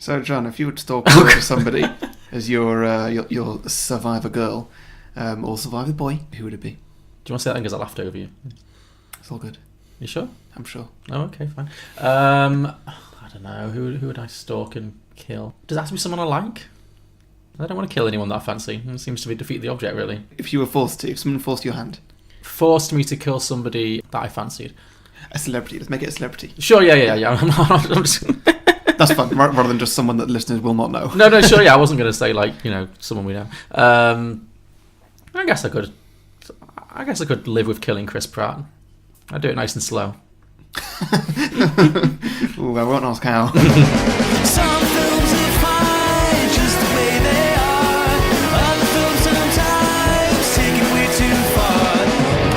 So, John, if you were to stalk somebody as your survivor girl or survivor boy, who would it be? Do you want to say that because I laughed over you? It's all good. You sure? I'm sure. Oh, okay, fine. I don't know. Who would I stalk and kill? Does it have to be someone I like? I don't want to kill anyone that I fancy. It seems to be defeat the object, really. If you were forced to, if someone forced your hand. Forced me to kill somebody that I fancied. A celebrity. Let's make it a celebrity. Sure, yeah. I'm just... That's fun, rather than just someone that listeners will not know. No, sure, yeah. I wasn't going to say, someone we know. I guess I could live with killing Chris Pratt. I'd do it nice and slow. Ooh, I won't ask how. Some films are fine just the way they are. Other films sometimes take it way too far.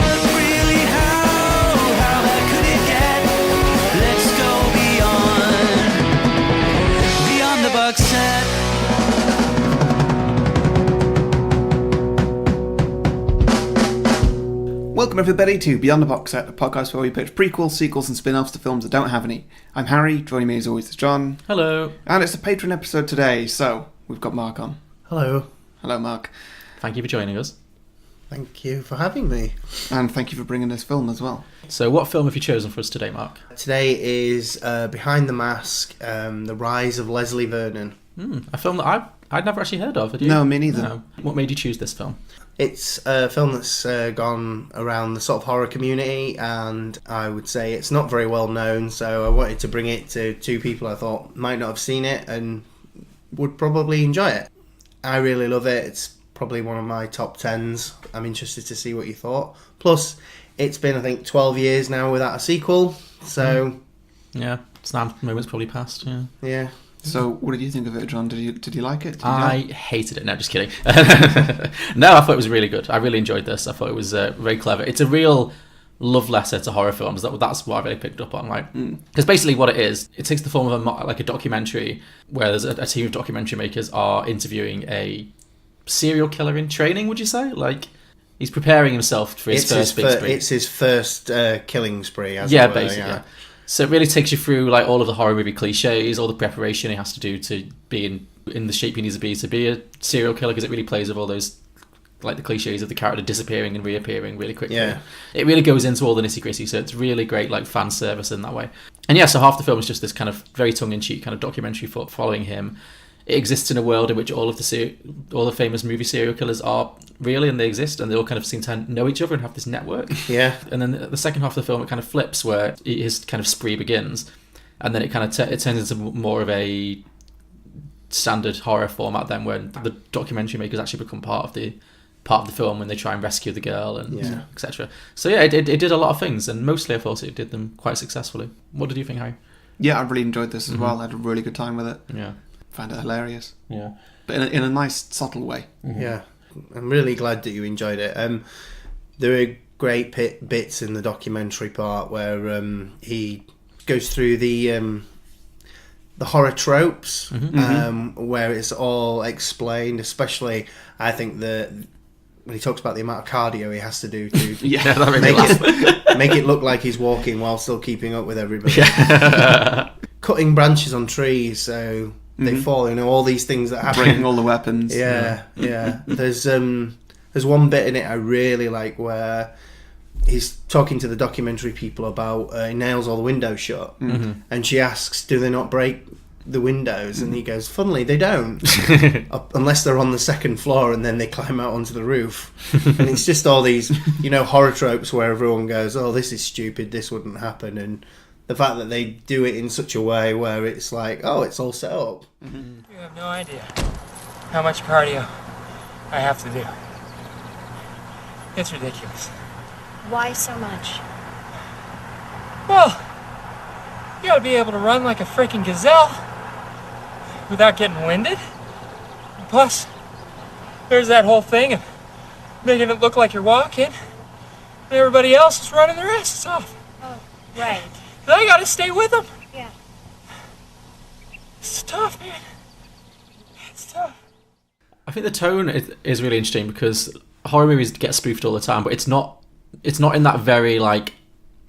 But really, how bad could it get? Let's go beyond the box set. Welcome everybody to Beyond the Box Set, a podcast where we pitch prequels, sequels and spin-offs to films that don't have any. I'm Harry, joining me as always is John. Hello. And it's a Patreon episode today, so we've got Mark on. Hello. Hello, Mark. Thank you for joining us. Thank you for having me. And thank you for bringing this film as well. So what film have you chosen for us today, Mark? Today is Behind the Mask, The Rise of Leslie Vernon. A film that I'd never actually heard of, had you? No, me neither. No. What made you choose this film? It's a film that's gone around the sort of horror community, and I would say it's not very well known, so I wanted to bring it to two people I thought might not have seen it and would probably enjoy it. I really love it. It's probably one of my top 10s. I'm interested to see what you thought. Plus, it's been, I think, 12 years now without a sequel, so... Yeah, Snap moment's probably passed, yeah. Yeah. So, what did you think of it, John? Did you like it? I hated it. No, just kidding. No, I thought it was really good. I really enjoyed this. I thought it was very clever. It's a real love letter to horror films. That's what I really picked up on. Because basically what it is, it takes the form of a documentary where there's a team of documentary makers are interviewing a serial killer in training, would you say? Like, he's preparing himself for his first big spree. It's his first killing spree, as yeah, it were, basically, yeah. So it really takes you through like all of the horror movie cliches, all the preparation he has to do to be in the shape he needs to be a serial killer, because it really plays with all those like the cliches of the character disappearing and reappearing really quickly. Yeah. It really goes into all the nitty-gritty, so it's really great like fan service in that way. And yeah, so half the film is just this kind of very tongue-in-cheek kind of documentary following him. It exists in a world in which all the famous movie serial killers are real, and they exist, and they all kind of seem to know each other and have this network. Yeah. And then the second half of the film, it kind of flips where his kind of spree begins, and then it kind of it turns into more of a standard horror format then, when the documentary makers actually become part of the film when they try and rescue the girl and etc. So yeah, it did a lot of things, and mostly I thought it did them quite successfully. What did you think, Harry? Yeah, I really enjoyed this as well. I had a really good time with it. Yeah. Found it hilarious. Yeah. But in a nice, subtle way. Mm-hmm. Yeah. I'm really glad that you enjoyed it. There are great bits in the documentary part where he goes through the horror tropes, where it's all explained, especially, I think, when he talks about the amount of cardio he has to do to make it look like he's walking while still keeping up with everybody. Yeah. Cutting branches on trees, so... They fall, all these things that happen. Breaking all the weapons. Yeah. There's one bit in it I really like where he's talking to the documentary people about he nails all the windows shut, and she asks, "Do they not break the windows?" And he goes, "Funnily, they don't, unless they're on the second floor, and then they climb out onto the roof." And it's just all these, horror tropes where everyone goes, "Oh, this is stupid. This wouldn't happen," and the fact that they do it in such a way where it's like, oh, it's all set up. You have no idea how much cardio I have to do. It's ridiculous. Why so much? Well, you gotta be able to run like a freaking gazelle without getting winded. And plus, there's that whole thing of making it look like you're walking, and everybody else is running their asses off. Oh, right. And I gotta stay with them. Yeah. It's tough, man. It's tough. I think the tone is really interesting because horror movies get spoofed all the time, but it's not in that very like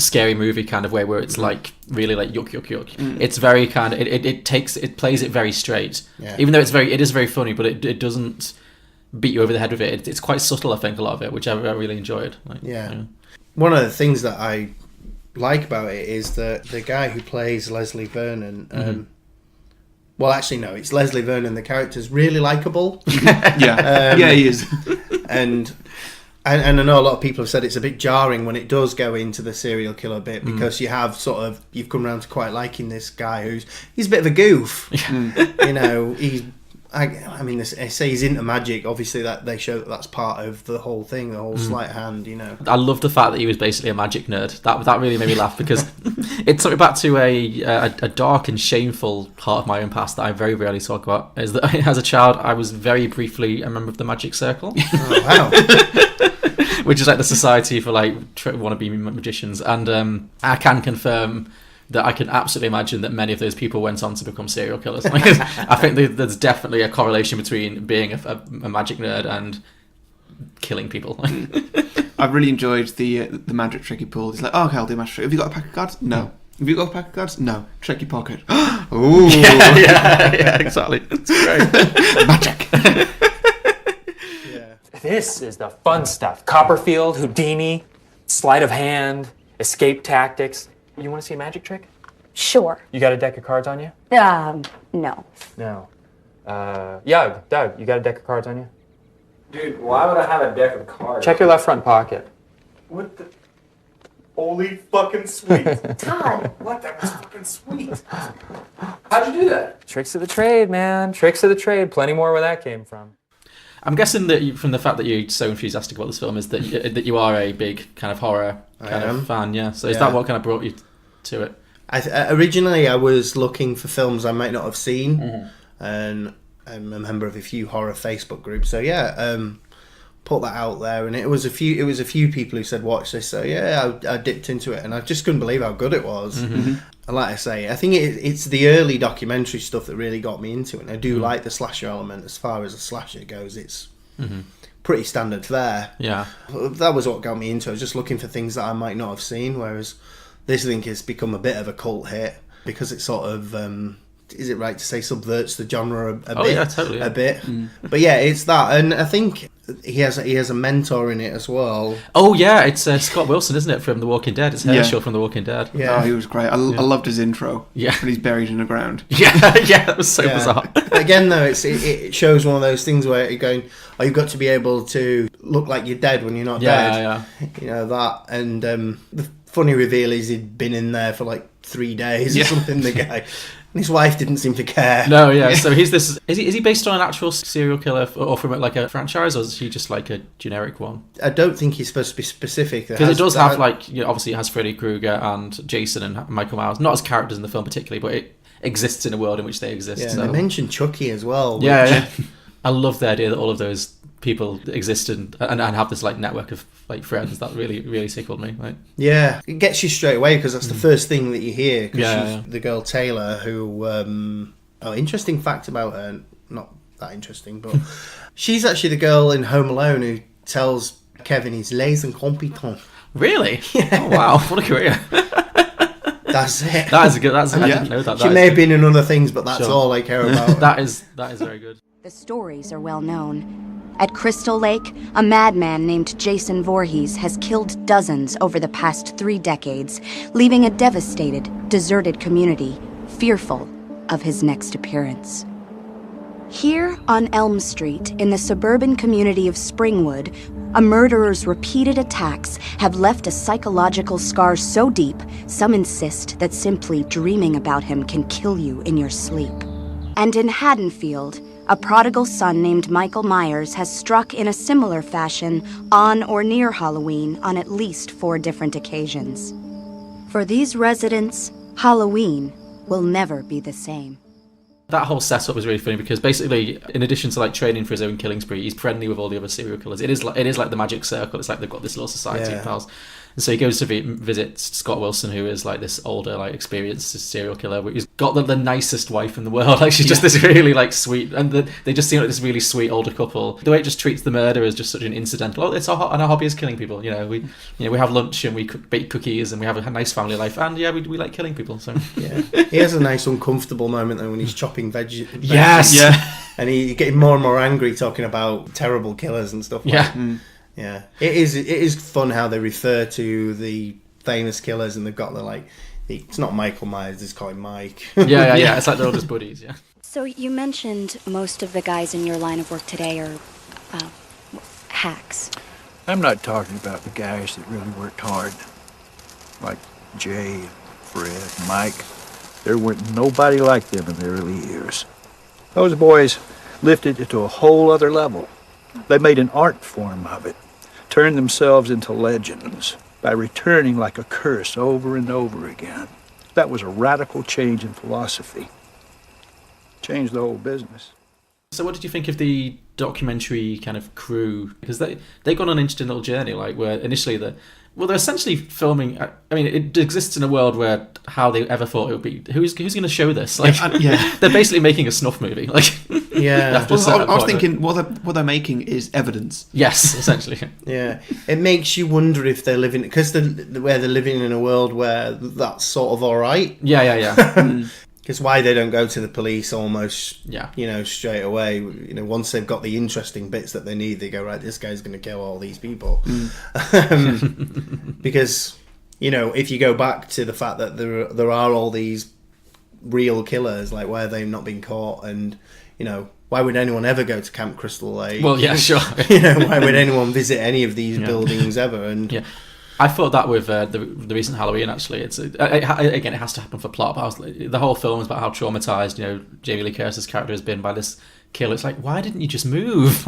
scary movie kind of way where it's like really like yuck yuck yuck. It's very kind of it plays it very straight. Yeah. Even though it is very funny, but it doesn't beat you over the head with it. It's quite subtle, I think, a lot of it, which I really enjoyed. Like, Yeah. One of the things that I like about it is that the guy who plays Leslie Vernon, well, actually, no, it's Leslie Vernon. The character's really likable. Yeah, yeah, he is. And I know a lot of people have said it's a bit jarring when it does go into the serial killer bit, because you've come around to quite liking this guy he's a bit of a goof. You know, I mean, they say he's into magic. Obviously, that they show that's part of the whole thing, the whole sleight of hand. You know, I love the fact that he was basically a magic nerd. That really made me laugh, because it took me back to a dark and shameful part of my own past that I very rarely talk about. Is that as a child, I was very briefly a member of the Magic Circle. oh, wow. Which is like the society for like wannabe magicians, and I can confirm that I can absolutely imagine that many of those people went on to become serial killers. Like, I think there's definitely a correlation between being a magic nerd and killing people. I've really enjoyed the magic trick he pulled. He's like, oh, okay, I'll do a magic trick. Have you got a pack of cards? No. Have you got a pack of cards? No. Check your pocket. Ooh. yeah, exactly. It's great. Magic. Yeah. This is the fun stuff. Copperfield, Houdini, sleight of hand, escape tactics. You want to see a magic trick? Sure. You got a deck of cards on you? No. No. Yeah, Doug, you got a deck of cards on you? Dude, why would I have a deck of cards? Check your left front pocket. What the? Holy fucking sweet. Todd. What? That was fucking sweet. How'd you do that? Tricks of the trade, man. Tricks of the trade. Plenty more where that came from. I'm guessing that from the fact that you're so enthusiastic about this film is that you are a big kind of horror kind of fan, yeah. So is that what kind of brought you to it? Originally, I was looking for films I might not have seen, and I'm a member of a few horror Facebook groups. So put that out there, and it was a few people who said watch this. So I dipped into it, and I just couldn't believe how good it was. And like I say, I think it's the early documentary stuff that really got me into it. And I do like the slasher element. As far as a slasher goes, it's pretty standard fare. Yeah. That was what got me into it. I was just looking for things that I might not have seen, whereas this, I think, has become a bit of a cult hit because it sort of, is it right to say, subverts the genre a bit? Yeah, totally. Yeah. A bit. But yeah, it's that. And I think he has a mentor in it as well. Oh yeah, it's Scott Wilson, isn't it, from The Walking Dead? It's Herschel from The Walking Dead. Yeah. Oh, he was great. I loved his intro. Yeah. When he's buried in the ground. Yeah, that was so bizarre. Again, though, it shows one of those things where you're going, oh, you've got to be able to look like you're dead when you're not dead. Yeah. You know, that. And the funny reveal is he'd been in there for like 3 days or something, the guy. And his wife didn't seem to care. No, yeah. So he's this. Is he based on an actual serial killer or from like a franchise, or is he just like a generic one? I don't think he's supposed to be specific. Because it does have like, obviously it has Freddy Krueger and Jason and Michael Myers, not as characters in the film particularly, but it exists in a world in which they exist. Yeah, so. they mentioned Chucky as well. Yeah. I love the idea that all of those people exist and have this like network of like friends. That really, really tickled me. Like, yeah, it gets you straight away because that's the first thing that you hear. Because Yeah. the girl Taylor, who interesting fact about her, not that interesting, but she's actually the girl in Home Alone who tells Kevin he's les incompetents. Really? Oh, wow, what a career. That's it. That is a good. I didn't know that. She may have been in other things, but that's all I care about. that is very good. The stories are well known. At Crystal Lake, a madman named Jason Voorhees has killed dozens over the past 3 decades, leaving a devastated, deserted community, fearful of his next appearance. Here on Elm Street, in the suburban community of Springwood, a murderer's repeated attacks have left a psychological scar so deep, some insist that simply dreaming about him can kill you in your sleep. And in Haddonfield, a prodigal son named Michael Myers has struck in a similar fashion on or near Halloween on at least 4 different occasions. For these residents, Halloween will never be the same. That whole setup was really funny because basically, in addition to like training for his own killing spree, he's friendly with all the other serial killers. It is like the Magic Circle. It's like they've got this little society of pals. And so he goes to visit Scott Wilson, who is like this older, like experienced serial killer. He's got the nicest wife in the world. Like she's just this really like sweet, and they just seem like this really sweet older couple. The way it just treats the murder as just such an incidental. Oh, it's our hobby is killing people. We have lunch and we bake cookies and we have a nice family life, and we like killing people. So yeah, he has a nice uncomfortable moment though when he's chopping veggies. Yes, yeah, and he's getting more and more angry talking about terrible killers and stuff. Yeah, it is fun how they refer to the famous killers, and they've got the like. It's not Michael Myers; it's called Mike. yeah. It's like they're all just buddies. Yeah. So you mentioned most of the guys in your line of work today are hacks. I'm not talking about the guys that really worked hard, like Jay, Fred, Mike. There weren't nobody like them in the early years. Those boys lifted it to a whole other level. They made an art form of it, turned themselves into legends by returning like a curse over and over again. That was a radical change in philosophy. Changed the whole business. So what did you think of the documentary kind of crew? Because they got on an interesting little journey, like where initially they're essentially filming. I mean, it exists in a world where how they ever thought it would be. Who's going to show this? Like, they're basically making a snuff movie. Like, yeah. I was thinking what they're making is evidence. Yes, essentially. Yeah, it makes you wonder if they're living because where they're living in a world where that's sort of all right. Yeah. Because why they don't go to the police almost, straight away. Once they've got the interesting bits that they need, they go, right, this guy's going to kill all these people. Because, if you go back to the fact that there are all these real killers, like why have they not been caught? And, why would anyone ever go to Camp Crystal Lake? Well, yeah, sure. Why would anyone visit any of these buildings ever? And I thought that with the recent Halloween, actually. Again, it has to happen for plot, but the whole film is about how traumatized, Jamie Lee Curtis's character has been by this kill. It's like, why didn't you just move?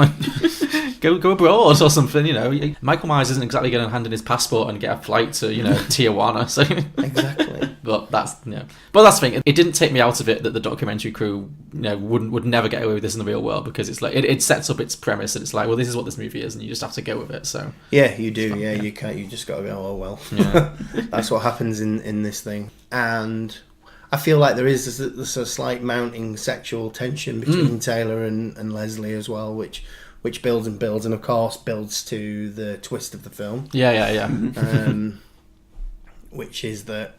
go abroad or something, Michael Myers isn't exactly going to hand in his passport and get a flight to, Tijuana. So exactly. But that's the thing. It didn't take me out of it that the documentary crew, would never get away with this in the real world, because it's like it sets up its premise and it's like, well, this is what this movie is, and you just have to go with it. So yeah, you do. You can't. You just got to go. Oh well. Yeah. That's what happens in this thing, and I feel like there's a slight mounting sexual tension between Taylor and Leslie as well, which builds and builds, and of course builds to the twist of the film. Yeah. Which is that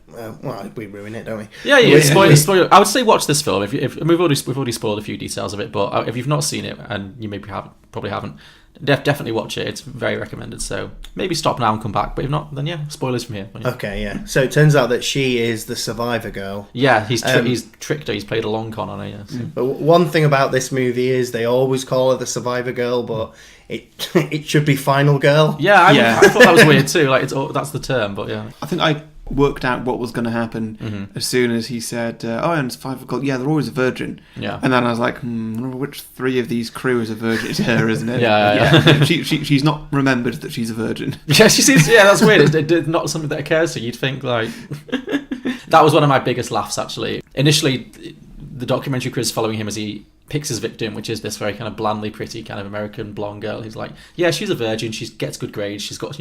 we ruin it, don't we? Yeah. Spoiler. I would say watch this film. If we've already spoiled a few details of it, but if you've not seen it and you probably haven't, definitely watch it. It's very recommended. So maybe stop now and come back. But if not, then spoilers from here. Okay, yeah. So it turns out that she is the survivor girl. Yeah, he's tricked her. He's played a long con on her. Yeah. So. But one thing about this movie is they always call her the survivor girl, but it should be final girl. Yeah, I thought that was weird too. Like that's the term, but yeah. I think I worked out what was going to happen as soon as he said, and survivor girl. Yeah, they're always a virgin. Yeah. And then I was like, I wonder which three of these crew is a virgin? It's her, isn't it? Yeah. She's not remembered that she's a virgin. Yeah, she seems. Yeah, that's weird. It's not something that occurs to you. You'd think like that was one of my biggest laughs actually. Initially, the documentary crew is following him as he picks his victim, which is this very kind of blandly pretty kind of American blonde girl who's like, yeah, she's a virgin, she gets good grades, she's got,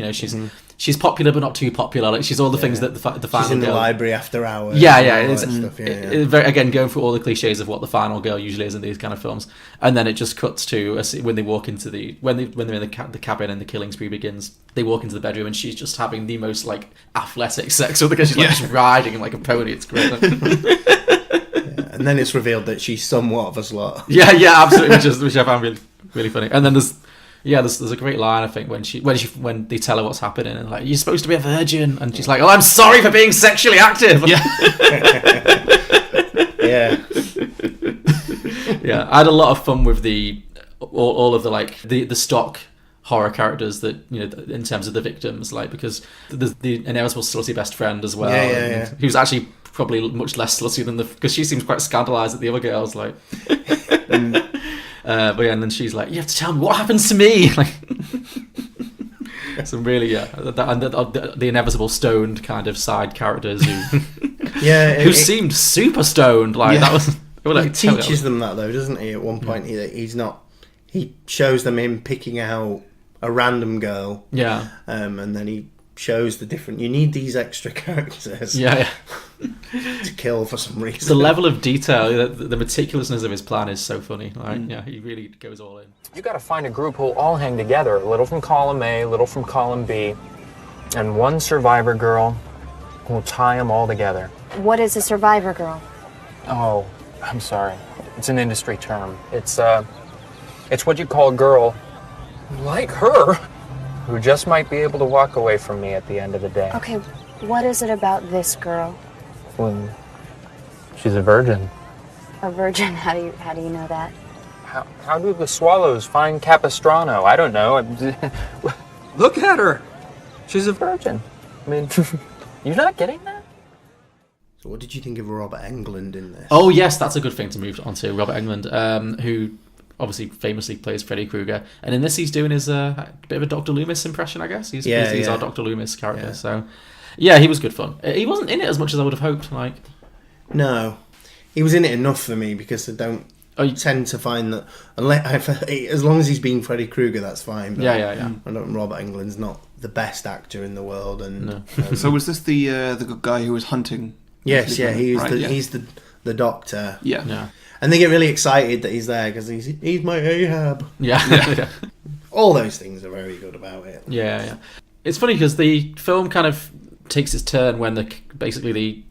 she's popular but not too popular, like she's all the things that the final she's in the girl, library after hours. Very, again, going through all the cliches of what the final girl usually is in these kind of films, and then it just cuts to when they walk into when they're in the cabin and the killing spree begins. They walk into the bedroom and she's just having the most like athletic sex with the girl. She's like just riding like a pony. It's great. And then it's revealed that she's somewhat of a slut. Yeah, absolutely, which I found really, really funny. And then there's a great line, I think, when they tell her what's happening and like, you're supposed to be a virgin, and she's like, oh, I'm sorry for being sexually active. Yeah. Yeah, I had a lot of fun with all of the stock horror characters that, in terms of the victims, like, because there's the inevitable slutty best friend as well, who's actually probably much less slutty than because she seems quite scandalised at the other girls, like. But yeah, and then she's like, you have to tell me what happens to me, like. Some really the inevitable stoned kind of side characters who seemed super stoned, like that was. He teaches them that though, doesn't he? At one point, he's not. He shows them him picking out a random girl. Yeah. And then shows the different. You need these extra characters. Yeah. To kill for some reason. The level of detail, the meticulousness of his plan is so funny. Like, yeah, he really goes all in. You gotta find a group who'll all hang together. A little from column A, a little from column B, and one survivor girl who'll tie them all together. What is a survivor girl? Oh, I'm sorry. It's an industry term. It's what you call a girl like her who just might be able to walk away from me at the end of the day. Okay, what is it about this girl? Well, she's a virgin. A virgin? How do you know that? How do the swallows find Capistrano? I don't know. Look at her. She's a virgin. I mean, you're not getting that? So what did you think of Robert Englund in this? Oh yes, that's a good thing to move on to. Robert Englund, who obviously famously plays Freddy Krueger, and in this he's doing his bit of a Dr. Loomis impression, I guess. He's our Dr. Loomis character. Yeah. So yeah, he was good fun. He wasn't in it as much as I would have hoped. Like, no, he was in it enough for me because I don't tend to find that as long as he's being Freddy Krueger, that's fine. But yeah. I don't. Robert Englund's not the best actor in the world, and No. So was this the good guy who was hunting? yes, yeah, he's Right, he's the doctor. Yeah. And they get really excited that he's there because he's my Ahab. Yeah. All those things are very good about it. Yeah. It's funny because the film kind of takes its turn when basically the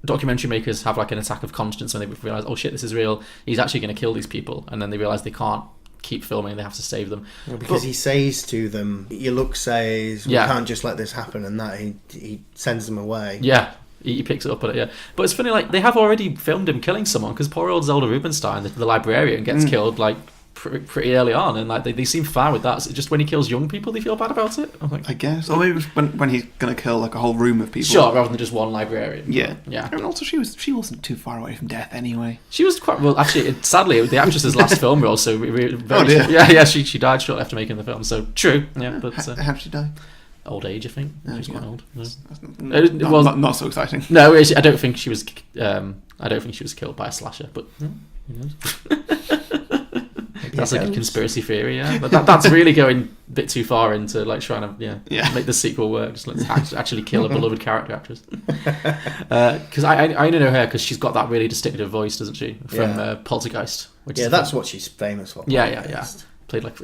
documentary makers have like an attack of conscience when they realise, oh shit, this is real. He's actually going to kill these people, and then they realise they can't keep filming. They have to save them. Well, because he says to them, "Your look says we can't just let this happen," and that he sends them away. Yeah. He picks it up on it, yeah. But it's funny, like, they have already filmed him killing someone, because poor old Zelda Rubinstein, the librarian, gets killed, like, pretty early on, and, like, they seem fine with that. So just when he kills young people, they feel bad about it? I'm like, I guess. Or maybe it was when he's going to kill, like, a whole room of people. Sure, rather than just one librarian. Yeah. Yeah. And also, she wasn't too far away from death anyway. She was quite... Well, actually, sadly, the actress's last film role, so... Oh, dear. Yeah, she died shortly after making the film, so true. Yeah, but... How did she die? Old age, I think. She's quite old. No. Not so exciting. No, I don't think she was. I don't think she was killed by a slasher. But who knows? That's like a conspiracy theory. Yeah, but that's really going a bit too far into like trying to make the sequel work. Just let's actually kill a beloved character actress. Because I only know her because she's got that really distinctive voice, doesn't she? From Poltergeist. Which is that's what she's famous for. Yeah.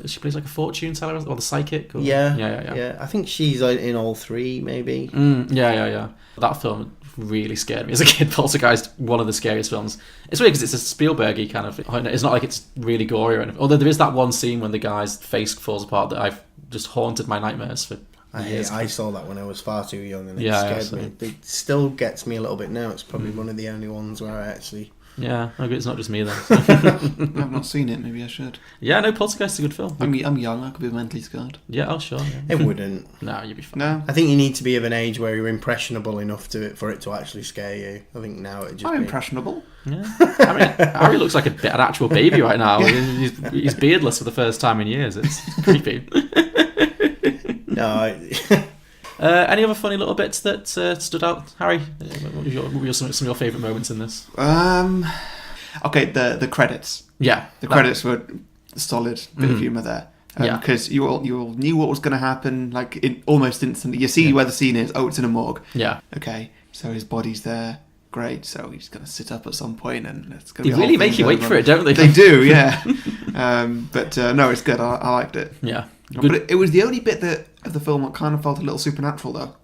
She plays like a fortune teller or the psychic. Or, yeah. I think she's in all three, maybe. Yeah. That film really scared me as a kid. Poltergeist, one of the scariest films. It's weird because it's a Spielbergy kind of. It's not like it's really gory or anything. Although there is that one scene when the guy's face falls apart that I've just haunted my nightmares for years. I saw that when I was far too young, and it scared me. It still gets me a little bit now. It's probably one of the only ones where I actually. Yeah, okay, it's not just me then. So. I've not seen it. Maybe I should. Yeah, no, Poltergeist is a good film. I'm young. I could be mentally scarred. Yeah, oh sure. Yeah. It wouldn't. No, you'd be fine. No, I think you need to be of an age where you're impressionable enough for it to actually scare you. I think now it just. I'm impressionable. Yeah, I mean, Harry looks like an actual baby right now. He's beardless for the first time in years. It's creepy. No. Any other funny little bits that stood out, Harry? What were some of your favourite moments in this? Okay, the credits. Yeah, the credits were a solid bit of humour there. Because you all knew what was going to happen, like almost instantly. You see where the scene is. Oh, it's in a morgue. Yeah. Okay, so his body's there. Great. So he's going to sit up at some point, and it's going to. They really make you wait for it, don't they? They do, yeah. But no, it's good. I liked it. Yeah. But it was the only bit of the film that kind of felt a little supernatural, though.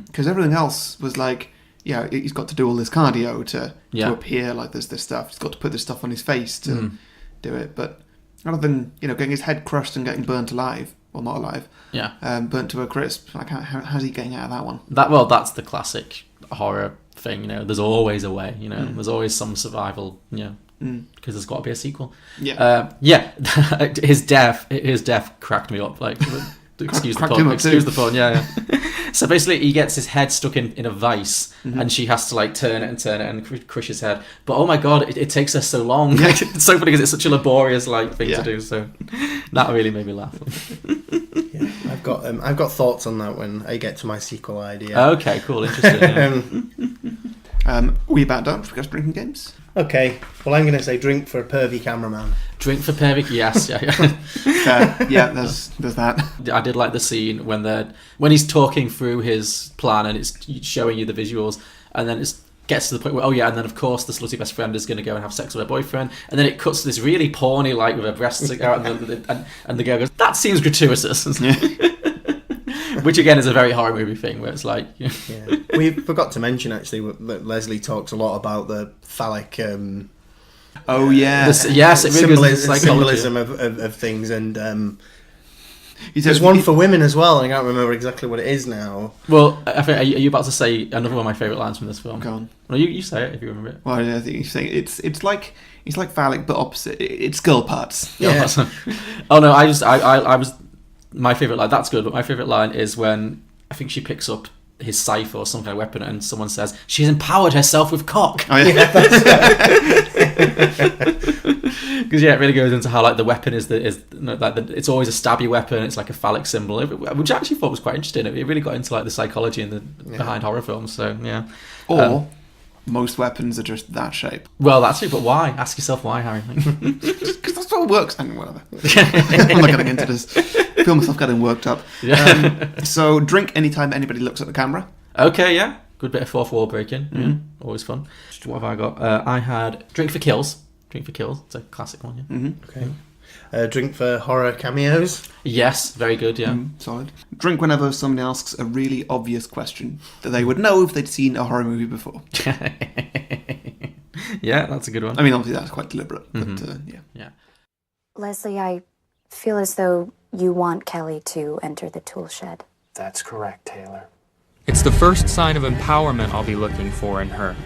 Because everything else was like, he's got to do all this cardio to appear like there's this stuff. He's got to put this stuff on his face to do it. But other than getting his head crushed and getting burnt alive, well, not alive, burnt to a crisp. Like, how's he getting out of that one? That's the classic horror thing. There's always a way. There's always some survival. Because there's got to be a sequel. His death cracked me up. Like, excuse the pun. Yeah. So basically, he gets his head stuck in a vice, and she has to like turn it and crush his head. But oh my god, it takes her so long. Yeah. It's so funny because it's such a laborious thing to do. So that really made me laugh. I've got thoughts on that when I get to my sequel idea. Okay, cool, interesting. We about done? Should we go to drinking games? Okay, well, I'm going to say drink for a pervy cameraman. Drink for pervy, yes, yeah. Yeah, there's that. I did like the scene when he's talking through his plan and it's showing you the visuals, and then it gets to the point where, oh yeah, and then of course the slutty best friend is going to go and have sex with her boyfriend, and then it cuts to this really porny, like with her breasts out, and the girl goes, that seems gratuitous. Which again is a very horror movie thing where it's like... Yeah. We forgot to mention actually that Leslie talks a lot about the phallic... oh yeah. Yes, it really goes into psychology. Symbolism of things, and There's one for women as well, and I can't remember exactly what it is now. Well, I think, are you about to say another one of my favourite lines from this film? Go on. No, you say it if you remember it. Well, I think you're saying it's like phallic but opposite. It's girl parts. Yeah. Oh no, I was my favourite line. That's good, but my favourite line is when I think she picks up his scythe or some kind of weapon, and someone says she's empowered herself with cock. Oh yeah. Because it really goes into how like the weapon it's always a stabby weapon. It's like a phallic symbol, which I actually thought was quite interesting. It really got into like the psychology and behind horror films. So yeah. Or most weapons are just that shape. Well, that's it. But why? Ask yourself why, Harry. Because that's what works. And whatever. I'm not getting into this. Feel myself getting worked up. So drink anytime anybody looks at the camera. Okay, yeah. Good bit of fourth wall breaking. Mm-hmm. Yeah, always fun. What have I got? I had drink for kills. Drink for kills. It's a classic one, yeah. Mm-hmm. Okay. Drink for horror cameos. Yes, very good, yeah. Solid. Drink whenever somebody asks a really obvious question that they would know if they'd seen a horror movie before. Yeah, that's a good one. I mean, obviously that's quite deliberate, but yeah. Leslie, I feel as though you want Kelly to enter the tool shed. That's correct, Taylor. It's the first sign of empowerment I'll be looking for in her.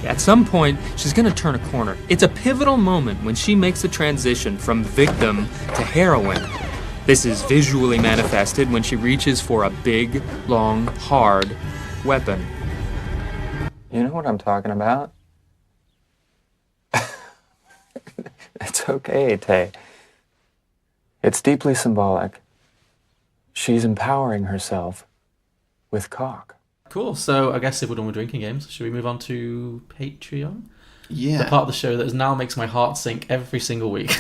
At some point, she's going to turn a corner. It's a pivotal moment when she makes the transition from victim to heroine. This is visually manifested when she reaches for a big, long, hard weapon. You know what I'm talking about? It's okay, Tay. It's deeply symbolic. She's empowering herself with cock. Cool. So I guess if we're done with drinking games, should we move on to Patreon? Yeah. The part of the show that now makes my heart sink every single week.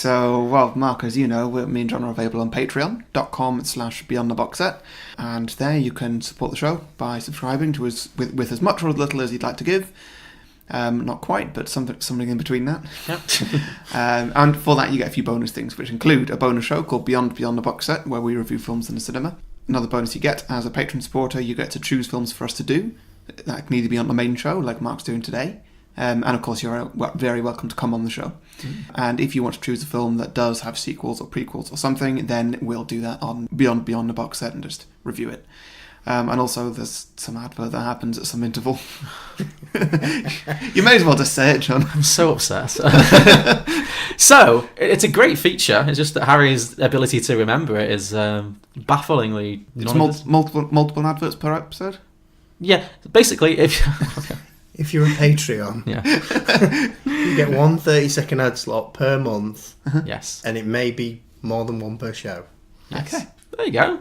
Well, Mark, as you know, me and John are available on patreon.com/beyondtheboxset, and there you can support the show by subscribing to us with as much or as little as you'd like to give. Not quite, but something in between that. Yep. And for that, you get a few bonus things, which include a bonus show called Beyond the Box Set, where we review films in the cinema. Another bonus you get as a patron supporter, you get to choose films for us to do. That can either be on the main show, like Mark's doing today, and of course you're very welcome to come on the show. And if you want to choose a film that does have sequels or prequels or something, then we'll do that on Beyond the Box Set and just review it. And also there's some advert that happens at some interval. You may as well just say it, John. I'm so obsessed. So, it's a great feature. It's just that Harry's ability to remember it is bafflingly... It's multiple adverts per episode? Yeah, basically, if you're a Patreon, you get one 30-second ad slot per month. Yes. And it may be more than one per show. Yes. Okay. There you go.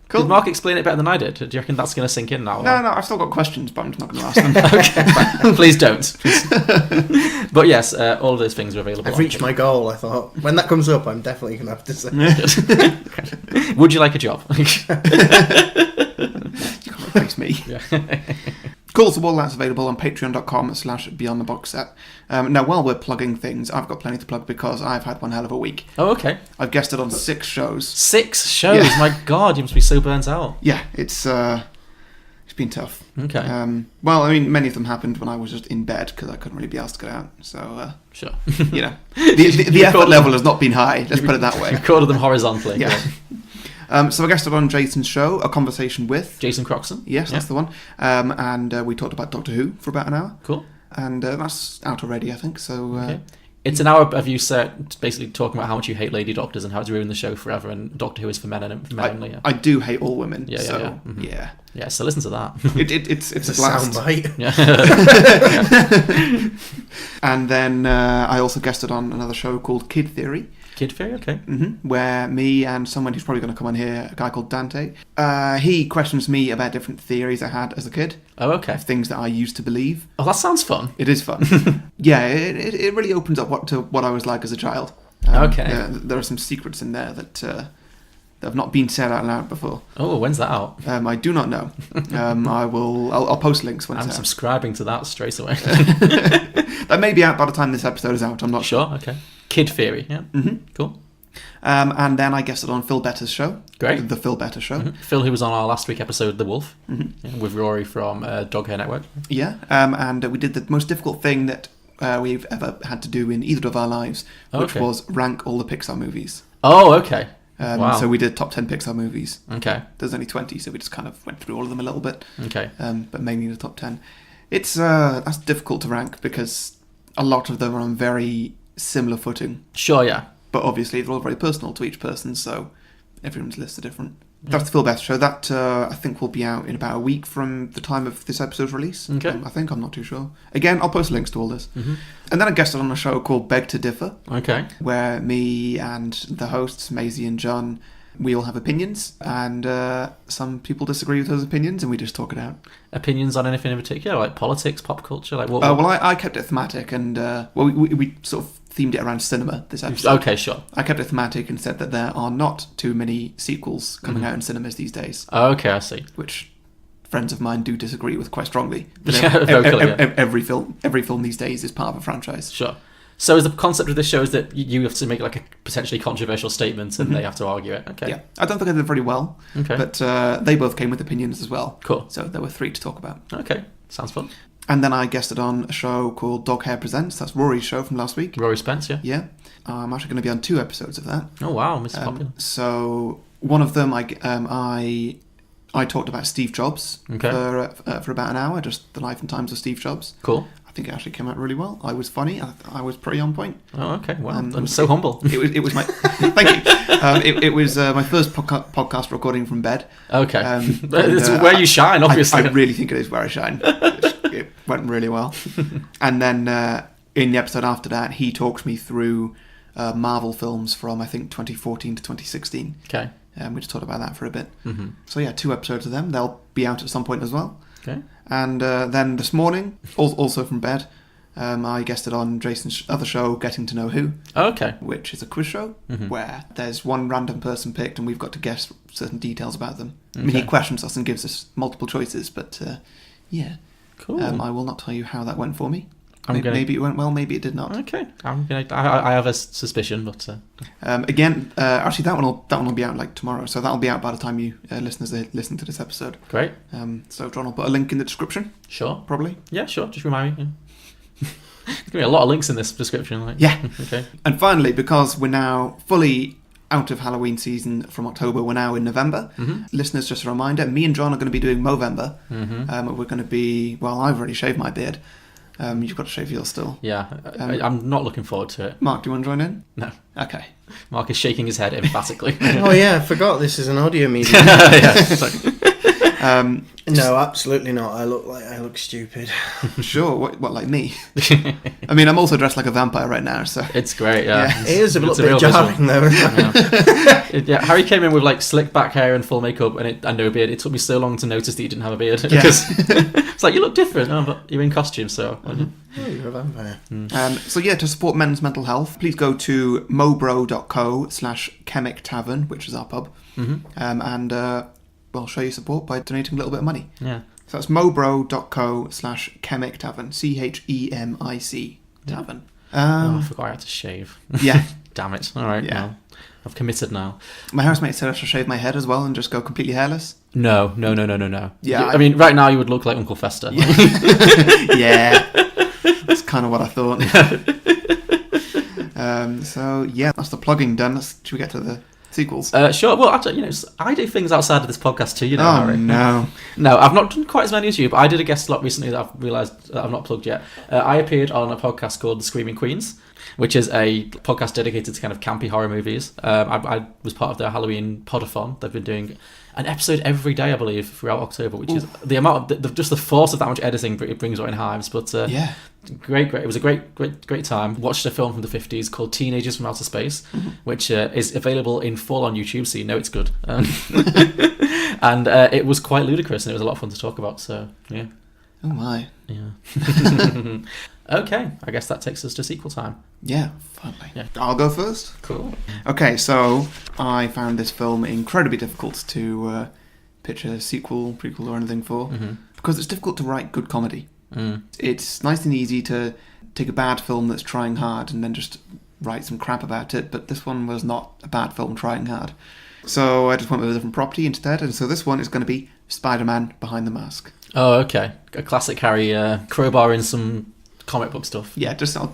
Cool. Did Mark explain it better than I did? Do you reckon that's going to sink in now? No, I've still got questions, but I'm just not going to ask them. Okay, fine. Please don't. But yes, all of those things are available. I've reached my goal, I thought. When that comes up, I'm definitely going to have to say it. Would you like a job? You can't replace me. Yeah. Cool, so all that's available on patreon.com/beyondtheboxset. Now, while we're plugging things, I've got plenty to plug because I've had one hell of a week. Oh, okay. I've guested on 6 shows. 6 shows? Yeah. My God, you must be so burnt out. Yeah, it's been tough. Okay. Well, I mean, many of them happened when I was just in bed because I couldn't really be asked to get out. So, sure. You know, the effort level has not been high, let's put it that way. You recorded them horizontally. Yeah. So I guested on Jason's show, A Conversation With... Jason Croxon. Yes, that's the one. And we talked about Doctor Who for about an hour. Cool. And that's out already, I think. So okay. It's an hour of you basically talking about how much you hate lady doctors and how it's ruined the show forever, and Doctor Who is for men only. Yeah. I do hate all women. Yeah, so, yeah. Mm-hmm. Yeah. Yeah, so listen to that. It's a blast. Soundbite. Yeah. And then I also guested on another show called Kid Theory. Kid Theory, okay. Where me and someone who's probably going to come on here, a guy called Dante, he questions me about different theories I had as a kid. Oh, okay. Of things that I used to believe. Oh, that sounds fun. It is fun. Yeah, it really opens up what I was like as a child. Okay. There are some secrets in there that have not been said out loud before. Oh, when's that out? I do not know. I'll post links when it's I'm out. subscribing to that straight away. That may be out by the time this episode is out. I'm not sure. Okay. Kid Theory, yeah. Cool. And then I guessed it on Phil Better's show. Great. The Phil Better Show. Phil, who was on our last week episode, The Wolf, with Rory from Dog Hair Network. Yeah. And we did the most difficult thing that we've ever had to do in either of our lives, which was rank all the Pixar movies. Oh, okay. Wow. So we did top 10 Pixar movies. Okay. There's only 20, so we just kind of went through all of them a little bit. Okay. But mainly the top 10. It's that's difficult to rank because a lot of them are on very similar footing. Sure, yeah. But obviously they're all very personal to each person, so everyone's lists are different. That's the Phil Better Show. That, I think, will be out in about a week from the time of this episode's release. Okay. I think. I'm not too sure. Again, I'll post links to all this. And then I guested on a show called Beg to Differ. Okay. Where me and the hosts, Maisie and John, we all have opinions, and some people disagree with those opinions, and we just talk it out. Opinions on anything in particular, like politics, pop culture, like what? Well, I kept it thematic, and we sort of themed it around cinema this episode. Okay, sure. I kept it thematic and said that there are not too many sequels coming out in cinemas these days. Okay, I see. Which friends of mine do disagree with quite strongly. Every film these days is part of a franchise. Sure. So is the concept of this show is that you have to make like a potentially controversial statement and they have to argue it? Okay. Yeah. I don't think I did very well. Okay. But they both came with opinions as well. Cool. So there were 3 to talk about. Okay. Sounds fun. And then I guested on a show called Dog Hair Presents. That's Rory's show from last week. Rory Spence, yeah. Yeah. I'm actually going to be on 2 episodes of that. Oh, wow. Mr. Popular. So one of them, I talked about Steve Jobs for about an hour, just the life and times of Steve Jobs. Cool. I think it actually came out really well. I was funny. I was pretty on point. Oh, okay. Wow. I'm so humble. It was my thank you. It was my first podcast recording from bed. Okay. It's where you shine, obviously. I really think it is where I shine. It went really well. And then in the episode after that, he talked me through Marvel films from, I think, 2014 to 2016. Okay. We just talked about that for a bit. So yeah, 2 episodes of them. They'll be out at some point as well. Okay. And then this morning, also from bed, I guested on Jason's other show, Getting to Know Who. Okay. Which is a quiz show where there's one random person picked and we've got to guess certain details about them. I mean, he questions us and gives us multiple choices, but yeah. Cool. I will not tell you how that went for me. Maybe it went well, maybe it did not. Okay. I have a suspicion, but... Again, actually that one will be out like tomorrow, so that'll be out by the time you listeners listen to this episode. Great. So John will put a link in the description. Sure. Probably. Yeah, sure. Just remind me. Yeah. There's going to be a lot of links in this description. Like. Yeah. Okay. And finally, because we're now fully out of Halloween season from October, we're now in November. Listeners, just a reminder, me and John are going to be doing Movember. We're going to be... Well, I've already shaved my beard. You've got to shave yours still. Yeah, I'm not looking forward to it. Mark, do you want to join in? No. Okay. Mark is shaking his head emphatically. Oh yeah, I forgot this is an audio medium. No, absolutely not. I look stupid. Sure. What, like me? I mean, I'm also dressed like a vampire right now, so it's great. Yeah, it is a little bit jarring though. Yeah, Harry came in with like slick back hair and full makeup and no beard. It took me so long to notice that he didn't have a beard because it's like you look different. Oh, but you're in costume, so. Oh, you're a vampire. So yeah, to support men's mental health, please go to mobro.co/chemic tavern, which is our pub, and well, show your support by donating a little bit of money. Yeah. So that's mobro.co/chemic tavern, CHEMIC tavern. I forgot I had to shave. Yeah. Damn it. All right. Yeah. No. I've committed now. My housemate said I should shave my head as well and just go completely hairless. No. Yeah. I mean, right now you would look like Uncle Fester. Yeah. Yeah. That's kind of what I thought. So yeah, that's the plugging done. Should we get to the sequels? Sure. Well, I do things outside of this podcast too. Harry. No, I've not done quite as many as you, but I did a guest slot recently that I've realised I've not plugged yet. I appeared on a podcast called The Screaming Queens, which is a podcast dedicated to kind of campy horror movies. I was part of their Halloween podathon. They've been doing an episode every day, I believe, throughout October, which is the amount of just the force of that much editing it brings out in hives. But great. It was a great time. Watched a film from the 50s called Teenagers from Outer Space, which is available in full on YouTube, so you know it's good. And it was quite ludicrous, and it was a lot of fun to talk about. So yeah. Oh my. Yeah. Okay, I guess that takes us to sequel time. Yeah, finally. Yeah. I'll go first. Cool. Okay, so I found this film incredibly difficult to pitch a sequel, prequel, or anything for, because it's difficult to write good comedy. It's nice and easy to take a bad film that's trying hard and then just write some crap about it, but this one was not a bad film trying hard. So I just went with a different property instead, and so this one is going to be Spider-Man Behind the Mask. Oh, okay. A classic Harry crowbar in some comic book stuff. Yeah,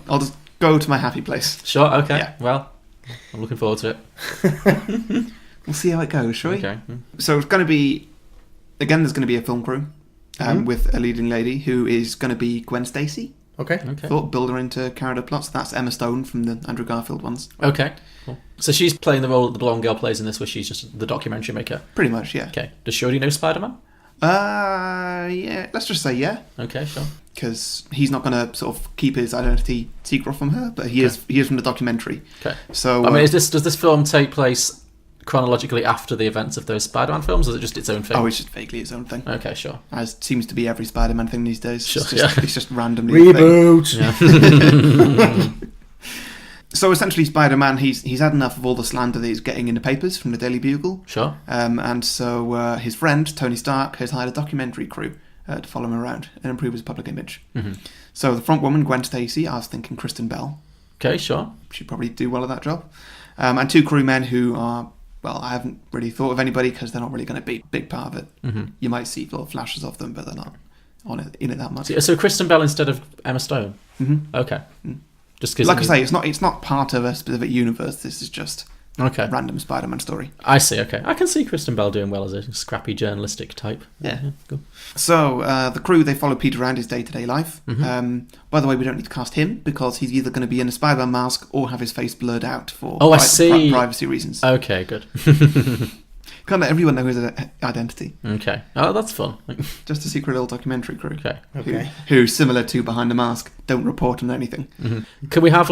I'll just go to my happy place. Sure, okay. Yeah. Well, I'm looking forward to it. We'll see how it goes, shall we? Okay. So it's going to be, again, there's going to be a film crew with a leading lady who is going to be Gwen Stacy. Okay. Thought build her into character plots. That's Emma Stone from the Andrew Garfield ones. Okay. Cool. So she's playing the role that the blonde girl plays in this, where she's just the documentary maker? Pretty much, yeah. Okay. Does she already know Spider-Man? Yeah, let's just say yeah. Okay, sure. Because he's not going to sort of keep his identity secret from her, but he is from the documentary. Okay. So I mean, does this film take place chronologically after the events of those Spider-Man films, or is it just its own thing? Oh, it's just vaguely its own thing. Okay, sure. As seems to be every Spider-Man thing these days. Sure, it's just randomly Reboot. Yeah. So essentially, Spider-Man, he's had enough of all the slander that he's getting in the papers from the Daily Bugle. Sure. And so his friend, Tony Stark, has hired a documentary crew to follow him around and improve his public image. So the front woman, Gwen Stacy, I was thinking Kristen Bell. Okay, sure. She'd probably do well at that job. And two crewmen who are, well, I haven't really thought of anybody because they're not really going to be a big part of it. You might see little flashes of them, but they're not in it that much. So Kristen Bell instead of Emma Stone? Okay. Just cause like I say, it's not part of a specific universe. This is just a random Spider-Man story. I see. Okay, I can see Kristen Bell doing well as a scrappy journalistic type. Yeah. Cool. So the crew, they follow Peter around his day-to-day life. By the way, we don't need to cast him because he's either going to be in a Spider-Man mask or have his face blurred out for I see. Privacy reasons. Okay, good. Can't let everyone know his identity. Okay. Oh, that's fun. Just a secret little documentary crew. Okay. Who, similar to Behind the Mask, don't report on anything. Can we have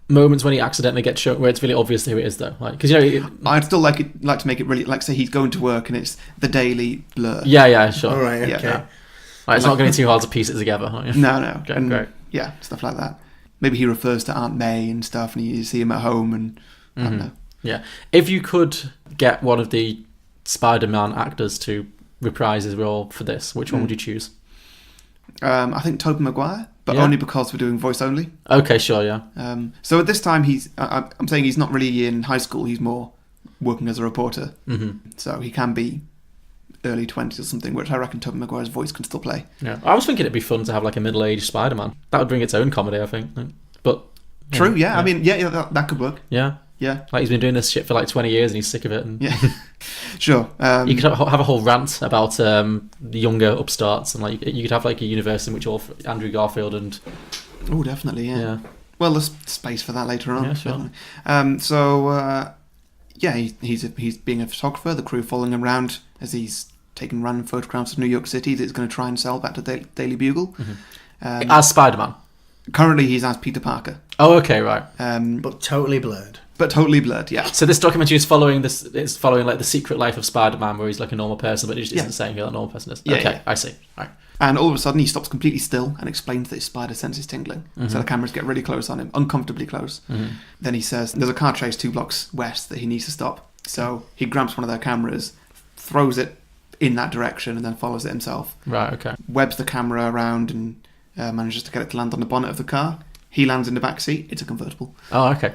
moments when he accidentally gets shown where it's really obvious who it is, though? Because I'd still like to make it really, like, say he's going to work and it's the Daily Blur. Yeah, sure. All right. Okay. Yeah. It's not going to be too hard to piece it together. No. Okay, and, great. Yeah, stuff like that. Maybe he refers to Aunt May and stuff, and you see him at home, and I don't know. Yeah. If you could get one of the Spider-Man actors to reprise his role for this, which one would you choose? I think Tobey Maguire, but only because we're doing voice only. Okay, sure, yeah. So at this time, I'm saying he's not really in high school, he's more working as a reporter. So he can be early 20s or something, which I reckon Tobey Maguire's voice can still play. Yeah, I was thinking it'd be fun to have a middle-aged Spider-Man. That would bring its own comedy, I think. But True, yeah. I mean, that could work. Yeah. Yeah. He's been doing this shit for 20 years and he's sick of it. And yeah. Sure. You could have a whole rant about the younger upstarts, and you could have a universe in which all Andrew Garfield and... Oh, definitely, yeah. Well, there's space for that later on. Yeah, sure. He's being a photographer, the crew following him around as he's taking random photographs of New York City that he's going to try and sell back to Daily Bugle. As Spider-Man? Currently, he's as Peter Parker. Oh, okay, right. But totally blurred. Yeah. So this documentary is following the secret life of Spider-Man, where he's a normal person, but it just isn't saying who that normal person is. Okay, I see. Right. And all of a sudden, he stops completely still and explains that his spider sense is tingling. So the cameras get really close on him, uncomfortably close. Then he says there's a car chase 2 blocks west that he needs to stop. So he grabs one of their cameras, throws it in that direction, and then follows it himself. Right, okay. Webs the camera around and manages to get it to land on the bonnet of the car. He lands in the back seat. It's a convertible. Oh, okay.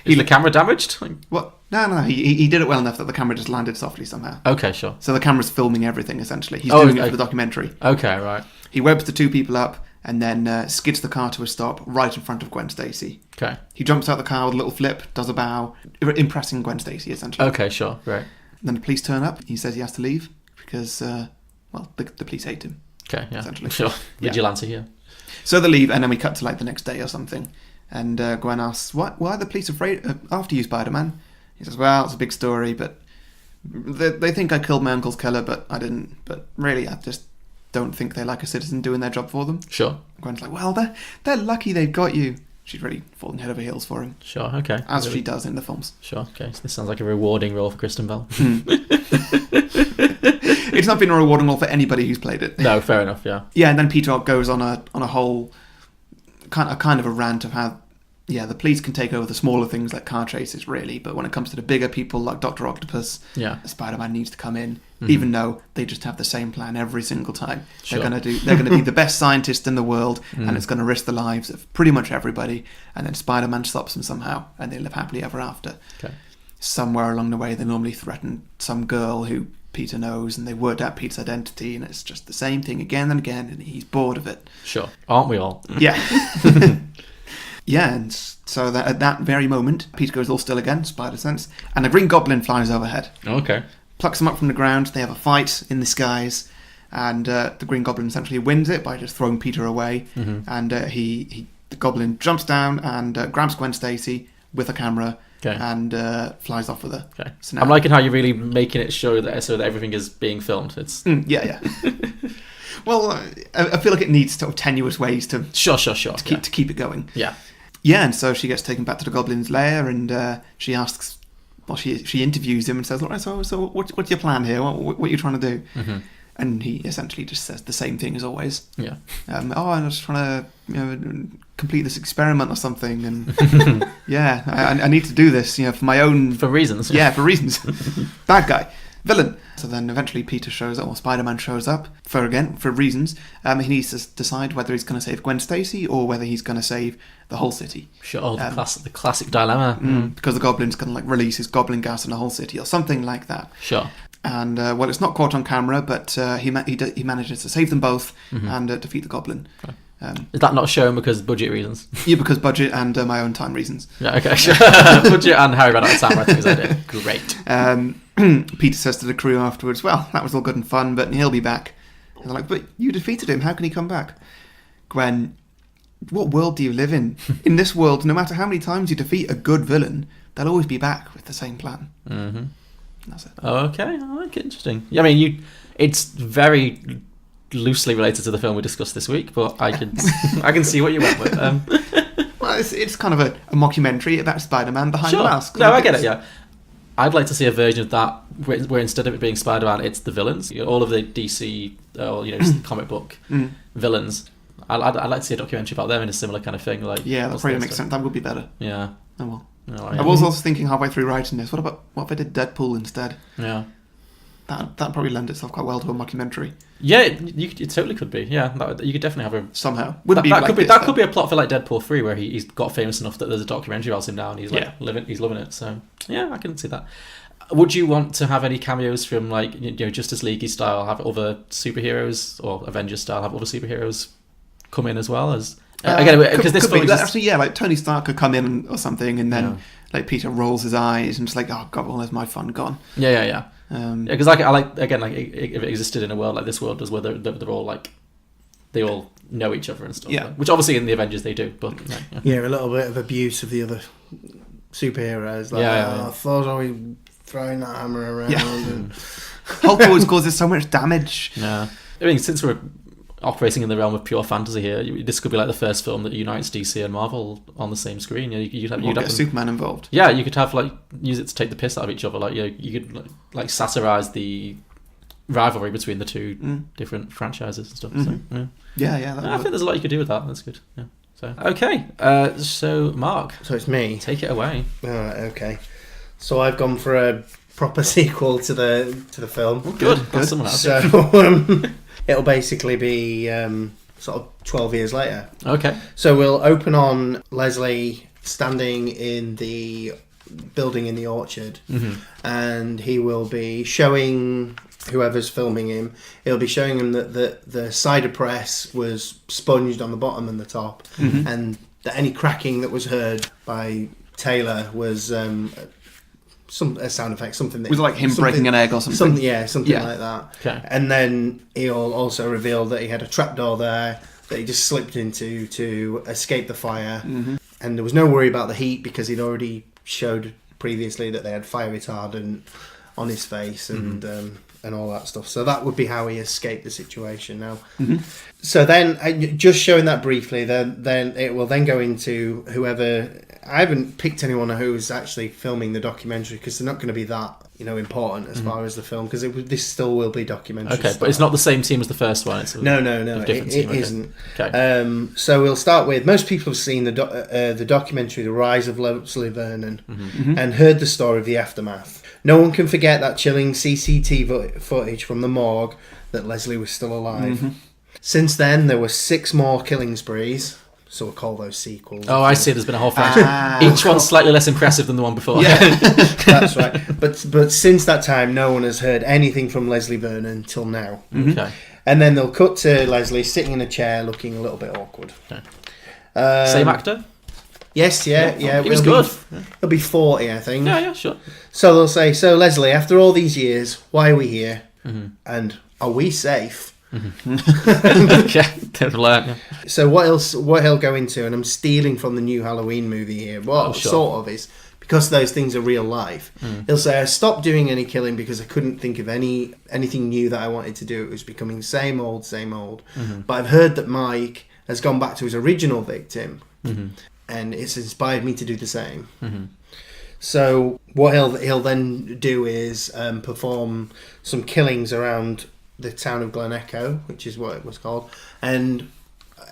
Is the camera damaged? What? No. He did it well enough that the camera just landed softly somehow. Okay, sure. So the camera's filming everything, essentially. He's doing it for the documentary. Okay, right. He webs the 2 people up and then skids the car to a stop right in front of Gwen Stacy. Okay. He jumps out the car with a little flip, does a bow, impressing Gwen Stacy, essentially. Okay, sure. Right. Then the police turn up. He says he has to leave because, the police hate him. Okay, yeah. Essentially. Sure. Vigilante here. So they leave, and then we cut to the next day or something. And Gwen asks, why are the police afraid after you, Spider-Man? He says, well, it's a big story, but They think I killed my uncle's killer, but I didn't. But really, I just don't think they like a citizen doing their job for them. Sure. Gwen's like, well, they're lucky they've got you. She's really fallen head over heels for him. Sure, okay. As she does in the films. Sure, okay. So this sounds like a rewarding role for Kristen Bell. It's not been a rewarding role for anybody who's played it. No, fair enough, yeah. Yeah, and then Peter goes on a whole kind of a rant of how, yeah, the police can take over the smaller things like car chases, really, but when it comes to the bigger people like Dr. Octopus, Spider-Man needs to come in, even though they just have the same plan every single time. Sure. They're going to be the best scientist in the world, and it's going to risk the lives of pretty much everybody, and then Spider-Man stops them somehow, and they live happily ever after. Okay. Somewhere along the way, they normally threaten some girl who Peter knows, and they worked out Peter's identity, and it's just the same thing again and again, and he's bored of it. Sure. Aren't we all? Yeah. Yeah, and so that at that very moment, Peter goes all still again, spider sense, and a Green Goblin flies overhead. Okay. Plucks him up from the ground, they have a fight in the skies, and the Green Goblin essentially wins it by just throwing Peter away, and the Goblin jumps down and grabs Gwen Stacy with a camera, and flies off with her. Okay. So now, I'm liking how you're really making it show that so that everything is being filmed. It's yeah. Well, I feel like it needs sort of tenuous ways to keep it going. Yeah. Yeah, and so she gets taken back to the Goblin's lair, and she asks, well, she interviews him and says, "All right, so what's your plan here? What are you trying to do?" And he essentially just says the same thing as always. Yeah. I'm just trying to complete this experiment or something, and yeah, I need to do this, for my own... For reasons. Yeah, for reasons. Bad guy. Villain. So then eventually Peter shows up, or Spider-Man shows up, for reasons. He needs to decide whether he's going to save Gwen Stacy or whether he's going to save the whole city. Sure, the classic dilemma. Because the Goblin's going to release his goblin gas on the whole city or something like that. Sure. And, it's not caught on camera, but he manages to save them both and defeat the Goblin. Okay. Is that not shown because budget reasons? Yeah, because budget and my own time reasons. Yeah, okay, sure. Budget and Harry ran out of time writing his idea. Great. Peter says to the crew afterwards, well, that was all good and fun, but he'll be back. And they're like, but you defeated him, how can he come back? Gwen, what world do you live in? In this world, no matter how many times you defeat a good villain, they'll always be back with the same plan. Mm-hmm. That's it. Okay, I like it. Interesting. Yeah, I mean, it's very loosely related to the film we discussed this week, but I can see what you went with. Well, it's kind of a mockumentary about Spider-Man behind the mask. No, I get it, yeah. I'd like to see a version of that where instead of it being Spider-Man, it's the villains. All of the DC, comic book villains. I'd like to see a documentary about them in a similar kind of thing. Yeah, that probably makes sense. That would be better. Yeah. Oh well. No, I was also thinking halfway through writing this, what if I did Deadpool instead? Yeah. That probably lend itself quite well to a mockumentary. Yeah, it totally could be. Yeah, you could definitely have a somehow. That could be a plot for Deadpool 3, where he's got famous enough that there's a documentary about him now, and he's loving it. So yeah, I can see that. Would you want to have any cameos from Justice League style? Have other superheroes or Avengers style? Have other superheroes come in as well as? Again, because this film like Tony Stark could come in or something, and then Peter rolls his eyes and just oh god, well, there's my fun gone. Yeah. Because I like if it existed in a world like this world does, where they're all they all know each other and stuff. Yeah. Which obviously in the Avengers they do, but a little bit of abuse of the other superheroes. Thor's always throwing that hammer around. Yeah. And Hulk always causes so much damage. Yeah. I mean, since we're operating in the realm of pure fantasy here, this could be the first film that unites DC and Marvel on the same screen. You'd have Superman involved. Yeah, you could have use it to take the piss out of each other. You could satirize the rivalry between the two different franchises and stuff. Mm-hmm. So, yeah. I think there's a lot you could do with that. That's good. Yeah. So okay. So Mark. So it's me. Take it away. All right. Okay. So I've gone for a proper sequel to the film. Oh, good. Someone else. So it'll basically be sort of 12 years later. Okay. So we'll open on Leslie standing in the building in the orchard, and he will be showing whoever's filming him. He'll be showing him that the cider press was sponged on the bottom and the top, and that any cracking that was heard by Taylor was a sound effect, something that was like him breaking an egg or something. Something like that. Okay. And then he'll also reveal that he had a trapdoor there that he just slipped into to escape the fire. And there was no worry about the heat because he'd already showed previously that they had fire retardant on his face and all that stuff. So that would be how he escaped the situation now. So then, just showing that briefly, then it will then go into whoever... I haven't picked anyone who's actually filming the documentary because they're not going to be that important as far as the film, because this still will be documentary. Okay, but it's not the same team as the first one. It's no, it isn't. Okay. So we'll start with, most people have seen the documentary, The Rise of Leslie Vernon, and heard the story of the aftermath. No one can forget that chilling CCTV footage from the morgue that Leslie was still alive. Since then, there were 6 more killing sprees. So we'll call those sequels. Oh, I see. There's been a whole franchise. Each one's slightly less impressive than the one before. Yeah, that's right. But since that time, no one has heard anything from Leslie Vernon until now. Okay. And then they'll cut to Leslie sitting in a chair, looking a little bit awkward. Okay. Same actor? Yes, yeah. He was good. He'll be 40, I think. Yeah, sure. So they'll say, so Leslie, after all these years, why are we here? And are we safe? So what he'll go into, and I'm stealing from the new Halloween movie here, sort of is, because those things are real life, he'll say, I stopped doing any killing because I couldn't think of anything new that I wanted to do. It was becoming same old, but I've heard that Mike has gone back to his original victim, and it's inspired me to do the same. So what he'll then do is perform some killings around the town of Glen Echo, which is what it was called, and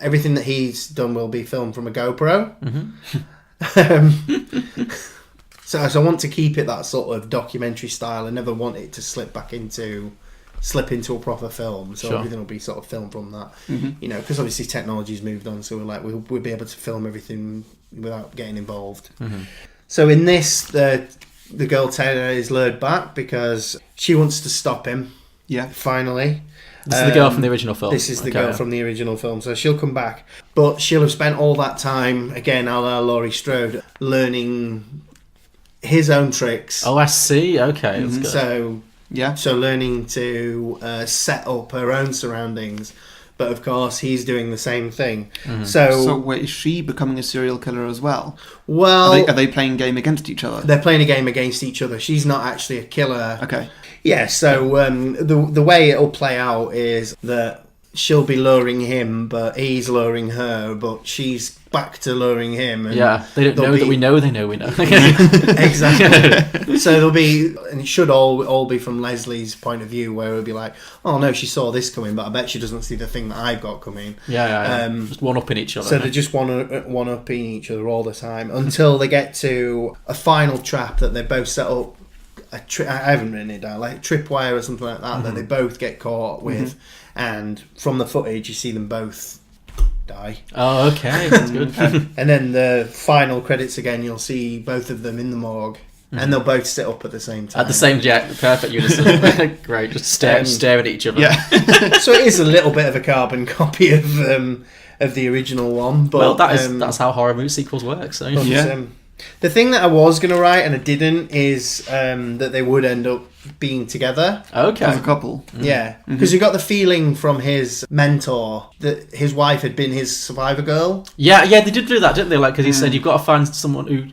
everything that he's done will be filmed from a GoPro. So I want to keep it that sort of documentary style. I never want it to slip into a proper film, so everything will be sort of filmed from that. Because obviously technology's moved on, so we'll be able to film everything without getting involved. So in this, the girl Taylor is lured back because she wants to stop him. Yeah, finally. This is the girl from the original film. This is the girl from the original film. So she'll come back, but she'll have spent all that time, again, a la Laurie Strode, learning his own tricks. Oh, I see. Okay, that's good. So learning to set up her own surroundings. But of course, he's doing the same thing. So wait, is she becoming a serial killer as well? Well, are they playing a game against each other? They're playing a game against each other. She's not actually a killer. Okay. Yeah, so the way it'll play out is that she'll be luring him, but he's luring her, but she's back to luring him. And they don't know that we know they know we know. Exactly. So there'll be, and it should all be from Leslie's point of view, where it'll be like, oh no, she saw this coming, but I bet she doesn't see the thing that I've got coming. Just one-upping each other. So they're just one-upping each other all the time until they get to a final trap that they both set up. I haven't written it down, like a tripwire or something like that, that they both get caught with, and from the footage you see them both die. Oh, okay, that's good. And then the final credits again, you'll see both of them in the morgue, and they'll both sit up at the same time. At the same, perfect unison. Great, just staring at each other. Yeah. So it is a little bit of a carbon copy of the original one, but that's how horror movie sequels work. So the thing that I was going to write and I didn't is that they would end up being together. Okay. As a couple. Yeah. Because you got the feeling from his mentor that his wife had been his survivor girl. Yeah, they did do that, didn't they? Like, because he said, you've got to find someone who...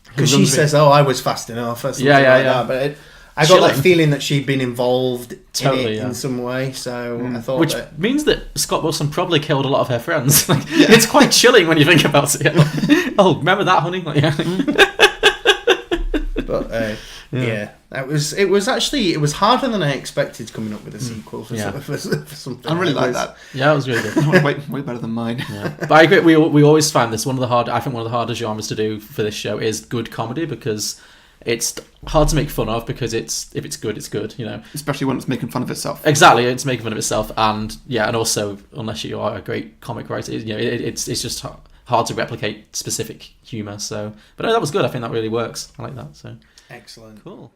Because she says, I was fast enough or something like that. But I got that feeling that she'd been involved in some way, so I thought Which means that Scott Wilson probably killed a lot of her friends. It's quite chilling when you think about it. Oh, remember that, honey? But it was harder than I expected coming up with a sequel for something. I really like that. Yeah, it was really good. way better than mine. But I agree. We always find this one of the harder genres to do for this show is good comedy, because it's hard to make fun of, because if it's good, it's good, Especially when it's making fun of itself. Exactly, it's making fun of itself, and also unless you are a great comic writer, it's just hard to replicate specific humour. So, but no, that was good. I think that really works. I like that. So excellent, cool.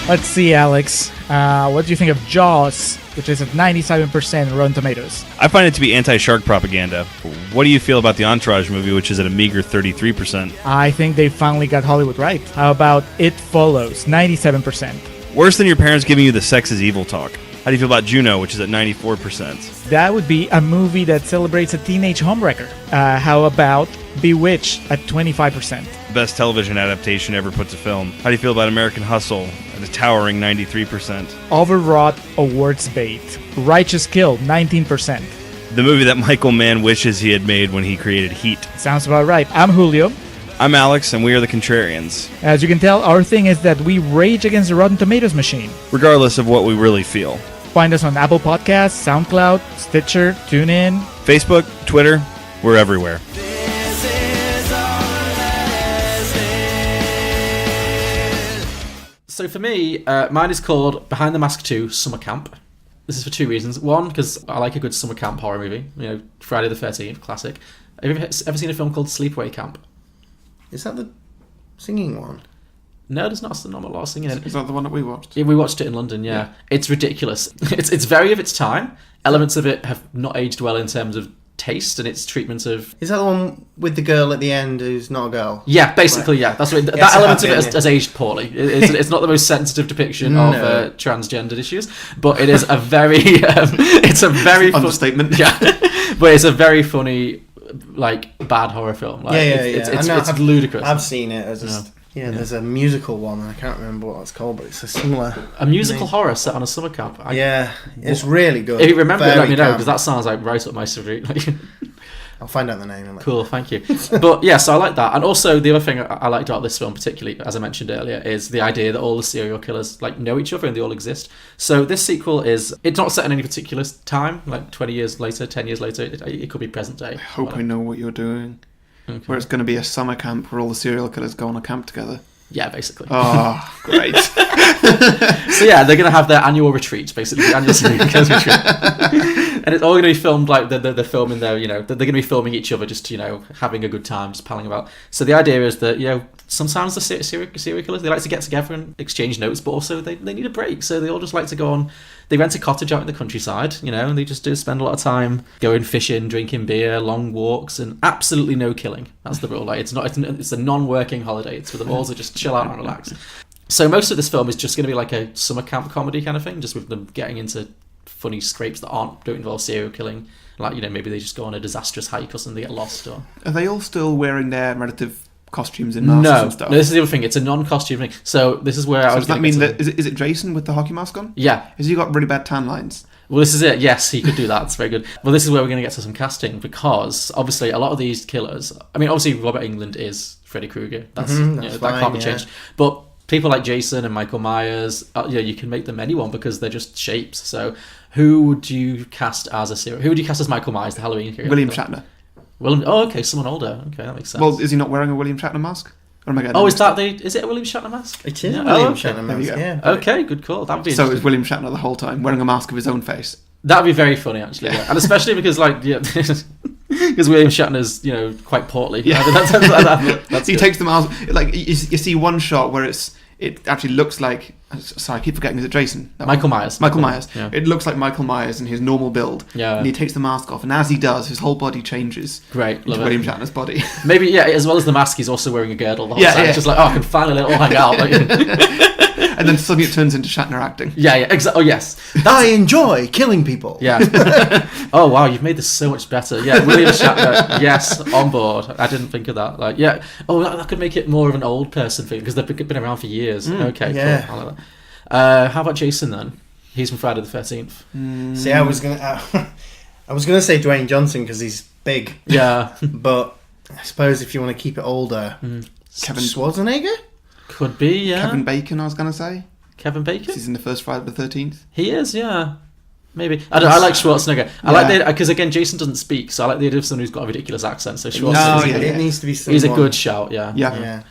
Let's see, Alex. What do you think of Jaws, which is at 97% Rotten Tomatoes? I find it to be anti-shark propaganda. What do you feel about the Entourage movie, which is at a meager 33%? I think they finally got Hollywood right. How about It Follows, 97%? Worse than your parents giving you the sex is evil talk. How do you feel about Juno, which is at 94%? That would be a movie that celebrates a teenage homewrecker. How about Bewitched at 25%? Best television adaptation ever put to film. How do you feel about American Hustle at a towering 93%? Overwrought awards bait. Righteous Kill, 19%. The movie that Michael Mann wishes he had made when he created Heat. Sounds about right. I'm Julio. I'm Alex, and we are the Contrarians. As you can tell, our thing is that we rage against the Rotten Tomatoes machine. Regardless of what we really feel. Find us on Apple Podcasts, SoundCloud, Stitcher, TuneIn, Facebook, Twitter, we're everywhere. So for me, mine is called Behind the Mask 2 Summer Camp. This is for two reasons. One, because I like a good summer camp horror movie. You know, Friday the 13th, classic. Have you ever seen a film called Sleepaway Camp? Is that the singing one? No, there's not a lot of singing in it. Is that the one that we watched? Yeah, we watched it in London, yeah. It's ridiculous. It's very of its time. Elements of it have not aged well in terms of taste and its treatment of... Is that the one with the girl at the end who's not a girl? Yeah, basically, yeah. That's what, that element of it has aged poorly. It's not the most sensitive depiction of transgendered issues, but it is a very... it's a very... Understatement. Yeah. But it's a very funny, like, bad horror film. Like, It's ludicrous. I've seen it. There's a musical one. I can't remember what it's called, but it's a similar... A musical horror set on a summer camp. It's really good. If you remember it, let me know, because that sounds like right up my street. I'll find out the name. Cool, thank you. But yeah, so I like that. And also the other thing I liked about this film particularly, as I mentioned earlier, is the idea that all the serial killers like know each other and they all exist. So this sequel it's not set in any particular time, like 20 years later, 10 years later. It could be present day. I hope I know what you're doing. Okay. Where it's going to be a summer camp where all the serial killers go on a camp together. Yeah, basically. Oh, great. So yeah, they're going to have their annual retreat, basically, the annual serial killers retreat. And it's all going to be filmed like they're filming their, they're going to be filming each other, just, having a good time, just palling about. So the idea is that, sometimes the serial killers, they like to get together and exchange notes, but also they need a break. So they all just like to go on, they rent a cottage out in the countryside, and they just do spend a lot of time going fishing, drinking beer, long walks, and absolutely no killing. That's the rule. Like, it's a non-working holiday. It's for them all to just chill out and relax. So most of this film is just going to be like a summer camp comedy kind of thing, just with them getting into funny scrapes that don't involve serial killing. Like, maybe they just go on a disastrous hike or something, they get lost. Or are they all still wearing their relative costumes and masks and stuff? No, this is the other thing. It's a non-costume thing. So this is where I was. Does that mean that is it Jason with the hockey mask on? Yeah. Has he got really bad tan lines? Well, this is it. Yes, he could do that. It's very good. Well, this is where we're going to get to some casting, because obviously a lot of these killers. I mean, obviously Robert Englund is Freddy Krueger. That's that can't be changed. But people like Jason and Michael Myers, you can make them anyone because they're just shapes. So who would you cast as a serial? Who would you cast as Michael Myers, the Halloween killer? William Shatner. Okay, someone older. Okay, that makes sense. Well, is he not wearing a William Shatner mask? Or am I is it a William Shatner mask? It is a William Shatner mask, yeah. Okay, good call. That'd be so is William Shatner the whole time, wearing a mask of his own face? That'd be very funny, actually. Yeah. And especially because, because William Shatner's, quite portly. Yeah. That's he takes the mask, like, you see one shot where it actually looks like... Sorry, I keep forgetting. Is it Jason? Michael Myers. Michael Myers. Yeah. It looks like Michael Myers in his normal build. Yeah. And he takes the mask off, and as he does, his whole body changes. Great. Into William Shatner's body. Maybe, as well as the mask, he's also wearing a girdle the whole time. It's just like, I can finally let it all hang out. And then suddenly it turns into Shatner acting. Yeah, exactly. Oh, yes. I enjoy killing people. Yeah. Oh, wow, you've made this so much better. Yeah, William Shatner, yes, on board. I didn't think of that. Like, yeah. Oh, that could make it more of an old person thing, because they've been around for years. Okay, yeah. Cool. I like that. How about Jason, then? He's from Friday the 13th. See, I was gonna say Dwayne Johnson, because he's big. Yeah. But I suppose if you want to keep it older, Kevin Schwarzenegger? Could be, yeah. Kevin Bacon, I was going to say. Kevin Bacon? He's in the first Friday the 13th. He is, yeah. Maybe. I like Schwarzenegger. I like the... Because, again, Jason doesn't speak, so I like the idea of someone who's got a ridiculous accent. So Schwarzenegger... It needs to be someone... He's a good shout, yeah. Yeah.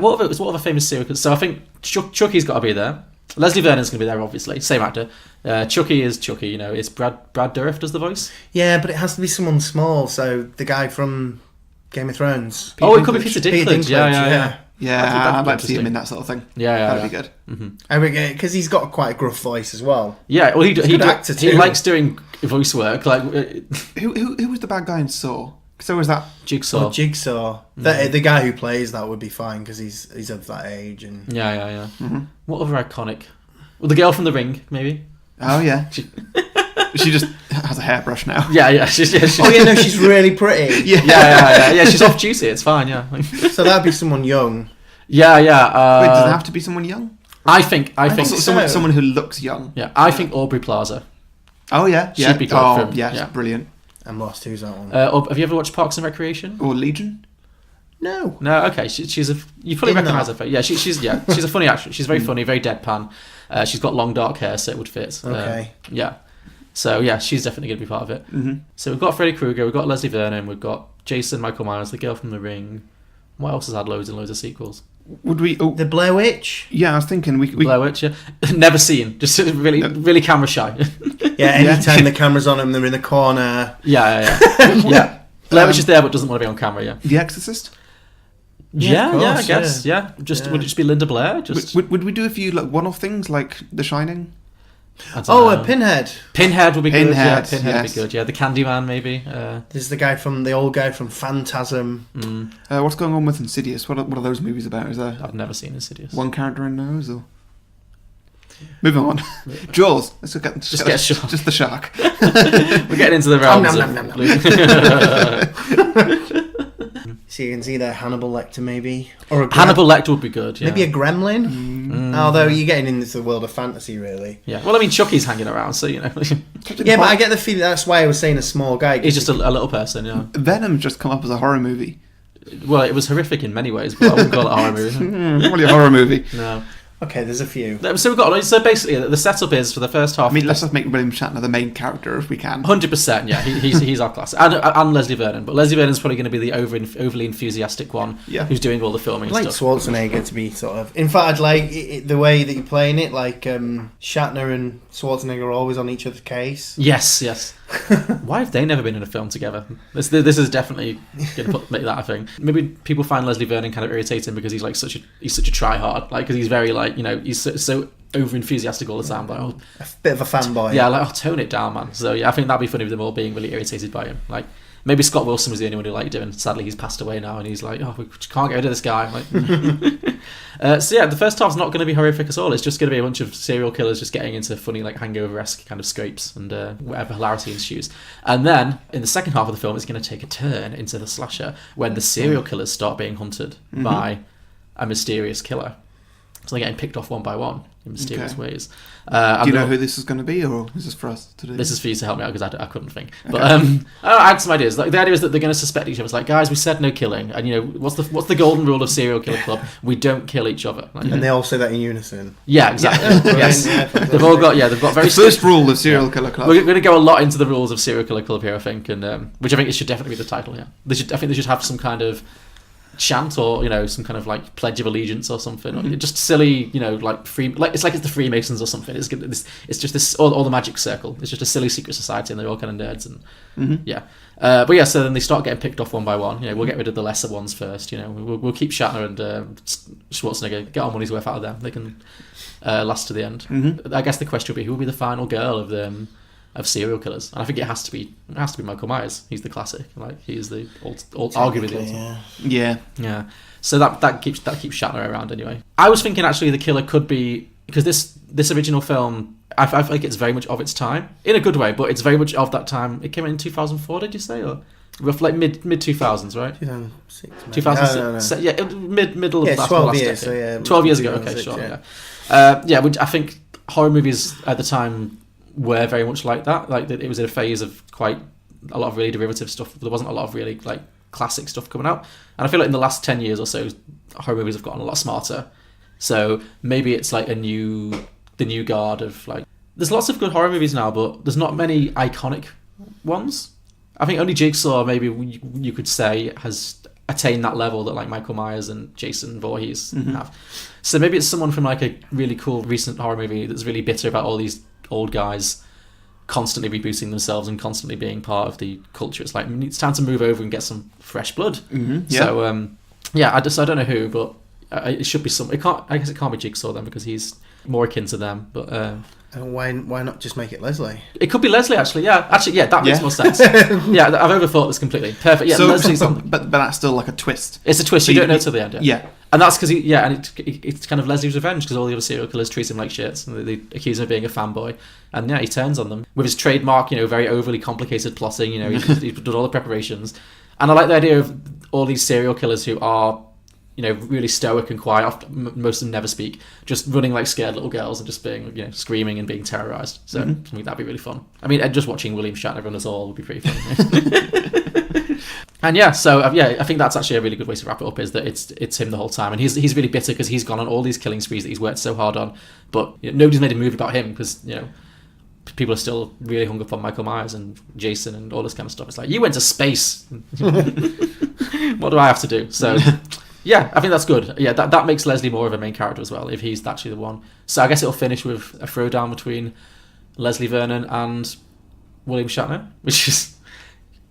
What other famous serial killers? So I think Chucky's got to be there. Leslie Vernon's going to be there, obviously. Same actor. Chucky is Chucky, It's Brad Dourif does the voice. Yeah, but it has to be someone small, so the guy from Game of Thrones. It could be Peter Dinklage. Yeah. Yeah, I'd like to see him in that sort of thing. That'd be good. Mm-hmm. Because he's got quite a gruff voice as well. Yeah, well, he likes doing voice work. Like, who was the bad guy in Saw? So was that Jigsaw? Jigsaw. The guy who plays that would be fine because he's of that age. And yeah. Mm-hmm. What other iconic? Well, the girl from The Ring, maybe. Oh yeah. She just has a hairbrush now. Yeah. Oh yeah, no, she's really pretty. Yeah. She's off duty. It's fine. Yeah. So that'd be someone young. Yeah. Wait, does it have to be someone young? I think someone who looks young. Yeah, I think Aubrey Plaza. Oh yeah. She'd be good. Oh yeah, brilliant. I'm lost. Who's that one? Have you ever watched Parks and Recreation or Legion? No. Okay. She's you probably recognise her face. Yeah, she's a funny actress. She's very funny, very deadpan. She's got long dark hair, so it would fit. Okay. Yeah. So yeah, she's definitely going to be part of it. Mm-hmm. So we've got Freddy Krueger, we've got Leslie Vernon, we've got Jason, Michael Myers, the Girl from the Ring. What else has had loads and loads of sequels? Would we? Oh, the Blair Witch. Yeah, I was thinking we Blair Witch. Yeah, never seen. Just really camera shy. Yeah, anytime the camera's on them, they're in the corner. Yeah. Blair Witch is there, but doesn't want to be on camera. Yeah. The Exorcist. Yeah, I guess. Yeah. Would it just be Linda Blair? Would we do a few like one-off things like The Shining? A Pinhead. Pinhead would be good. Yeah, Pinhead would be good. Yeah, the Candyman maybe. There's the old guy from Phantasm. What's going on with Insidious? What are those movies about? Is there? I've never seen Insidious. One character in those, or moving on. Jaws. Let's get just the shark. We're getting into the realms of. So you can see there Hannibal Lecter maybe, or Hannibal Lecter would be good. Yeah. Maybe a gremlin. Although you're getting into the world of fantasy, really. Yeah. Well, I mean, Chucky's hanging around, so you know. Yeah, but I get the feeling that's why I was saying a small guy. He's just a little person. Yeah. Venom's just come up as a horror movie. Well, it was horrific in many ways, but I wouldn't call it a horror movie. Probably a horror movie. No. Okay, there's a few. So basically the setup is for the first half. I mean, let's just make William Shatner the main character if we can. 100%, yeah. He's our class, and Leslie Vernon, but Leslie Vernon's probably going to be the overly enthusiastic one, who's doing all the filming. I'd like stuff. Schwarzenegger to be sort of. In fact, I'd like the way that you're playing it, like Shatner and Schwarzenegger are always on each other's case. Yes. Why have they never been in a film together? This is definitely going to make that a thing. Maybe people find Leslie Vernon kind of irritating because he's like such a try-hard, like because he's very like he's so over enthusiastic all the time. Like, a bit of a fanboy. Yeah, like tone it down, man. So yeah, I think that'd be funny with them all being really irritated by him. Like maybe Scott Wilson was the only one who liked him, and sadly he's passed away now, and he's like, we can't get rid of this guy. Like, so yeah, the first half's not going to be horrific at all. It's just going to be a bunch of serial killers just getting into funny like hangover-esque kind of scrapes and whatever hilarity ensues. And then in the second half of the film, it's going to take a turn into the slasher when the serial killers start being hunted by a mysterious killer. So they're getting picked off one by one in mysterious ways. Do you know who this is going to be, or is this for us to do? This is for you to help me out because I couldn't think. But I had some ideas. Like the idea is that they're going to suspect each other. It's like, guys, we said no killing, and what's the golden rule of serial killer club? We don't kill each other. Like, and they all say that in unison. Yeah, exactly. Yes, they've got very. The first rule of serial killer club. We're going to go a lot into the rules of serial killer club here, I think, and which I think it should definitely be the title. Yeah, I think they should have some kind of chant or some kind of like pledge of allegiance or something, or just silly like it's like it's the Freemasons or something. It's just this or the Magic Circle. It's just a silly secret society and they're all kind of nerds and but yeah, so then they start getting picked off one by one. We'll get rid of the lesser ones first. We'll keep Shatner and Schwarzenegger, get our money's worth out of them. They can last to the end. I guess the question will be, who will be the final girl of serial killers? And I think it has to be Michael Myers. He's the classic. Like he is the arguably the ultimate. Yeah. So that keeps Shatner around anyway. I was thinking actually the killer could be, because this original film, I feel like it's very much of its time in a good way, but it's very much of that time. It came out in 2004, did you say, or roughly like mid 2000s, right? 2006. 2006. No. Yeah, middle of 12 years. Decade. So yeah, 12 years ago. Okay, sure. Yeah. I think horror movies at the time were very much like that. Like it was in a phase of quite a lot of really derivative stuff. There wasn't a lot of really like classic stuff coming out, and I feel like in the last 10 years or so, horror movies have gotten a lot smarter. So maybe it's like the new guard of like. There's lots of good horror movies now, but there's not many iconic ones. I think only Jigsaw, maybe you could say, has attained that level that like Michael Myers and Jason Voorhees have. So maybe it's someone from like a really cool recent horror movie that's really bitter about all these old guys constantly rebooting themselves and constantly being part of the culture. It's like it's time to move over and get some fresh blood. So I don't know who, but it should be some. I guess it can't be Jigsaw then, because he's more akin to them. But why not just make it Leslie? It could be Leslie actually. That makes more sense. Yeah, I've overthought this completely. Perfect. Yeah, Leslie's on. But that's still like a twist. It's a twist. So you don't know till the end. Yeah. And that's because it's kind of Leslie's revenge because all the other serial killers treat him like shit and they accuse him of being a fanboy. And he turns on them with his trademark, very overly complicated plotting. He's done all the preparations. And I like the idea of all these serial killers who are, really stoic and quiet. Often, most of them never speak, just running like scared little girls and just being, screaming and being terrorized. So I think that'd be really fun. I mean, just watching William Shatner run us all would be pretty fun. And I think that's actually a really good way to wrap it up. Is that it's him the whole time, and he's really bitter because he's gone on all these killing sprees that he's worked so hard on, but nobody's made a movie about him because people are still really hung up on Michael Myers and Jason and all this kind of stuff. It's like, you went to space. What do I have to do? So. Yeah, I think that's good. Yeah, that makes Leslie more of a main character as well, if he's actually the one. So I guess it'll finish with a throwdown between Leslie Vernon and William Shatner, which is...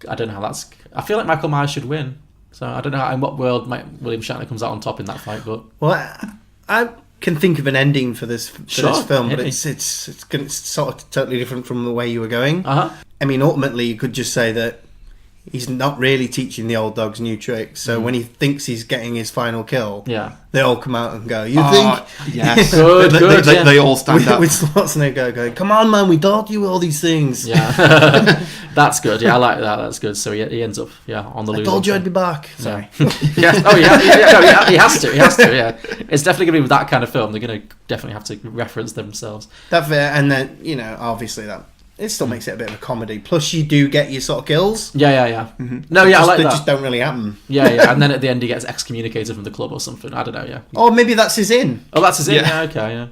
I don't know how that's... I feel like Michael Myers should win. So I don't know in what world William Shatner comes out on top in that fight, but... Well, I can think of an ending for this film, but it's sort of totally different from the way you were going. Uh-huh. I mean, ultimately, you could just say that he's not really teaching the old dogs new tricks. So when he thinks he's getting his final kill, they all come out and go, "You think?" Yes, good. They all stand up with Schwarzenegger going, "Come on, man, we taught you all these things." Yeah, that's good. Yeah, I like that. That's good. So he ends up on the loser. I told you I'd be back. Sorry. Yeah. Oh yeah. He has to. Yeah. It's definitely going to be with that kind of film. They're going to definitely have to reference themselves. That's fair. And then obviously that. It still makes it a bit of a comedy. Plus, you do get your sort of kills. Yeah. Mm-hmm. No, I like that. They just don't really happen. Yeah. And then at the end, he gets excommunicated from the club or something. I don't know. Yeah. Or maybe that's his in. Oh, that's his in. Yeah. Okay.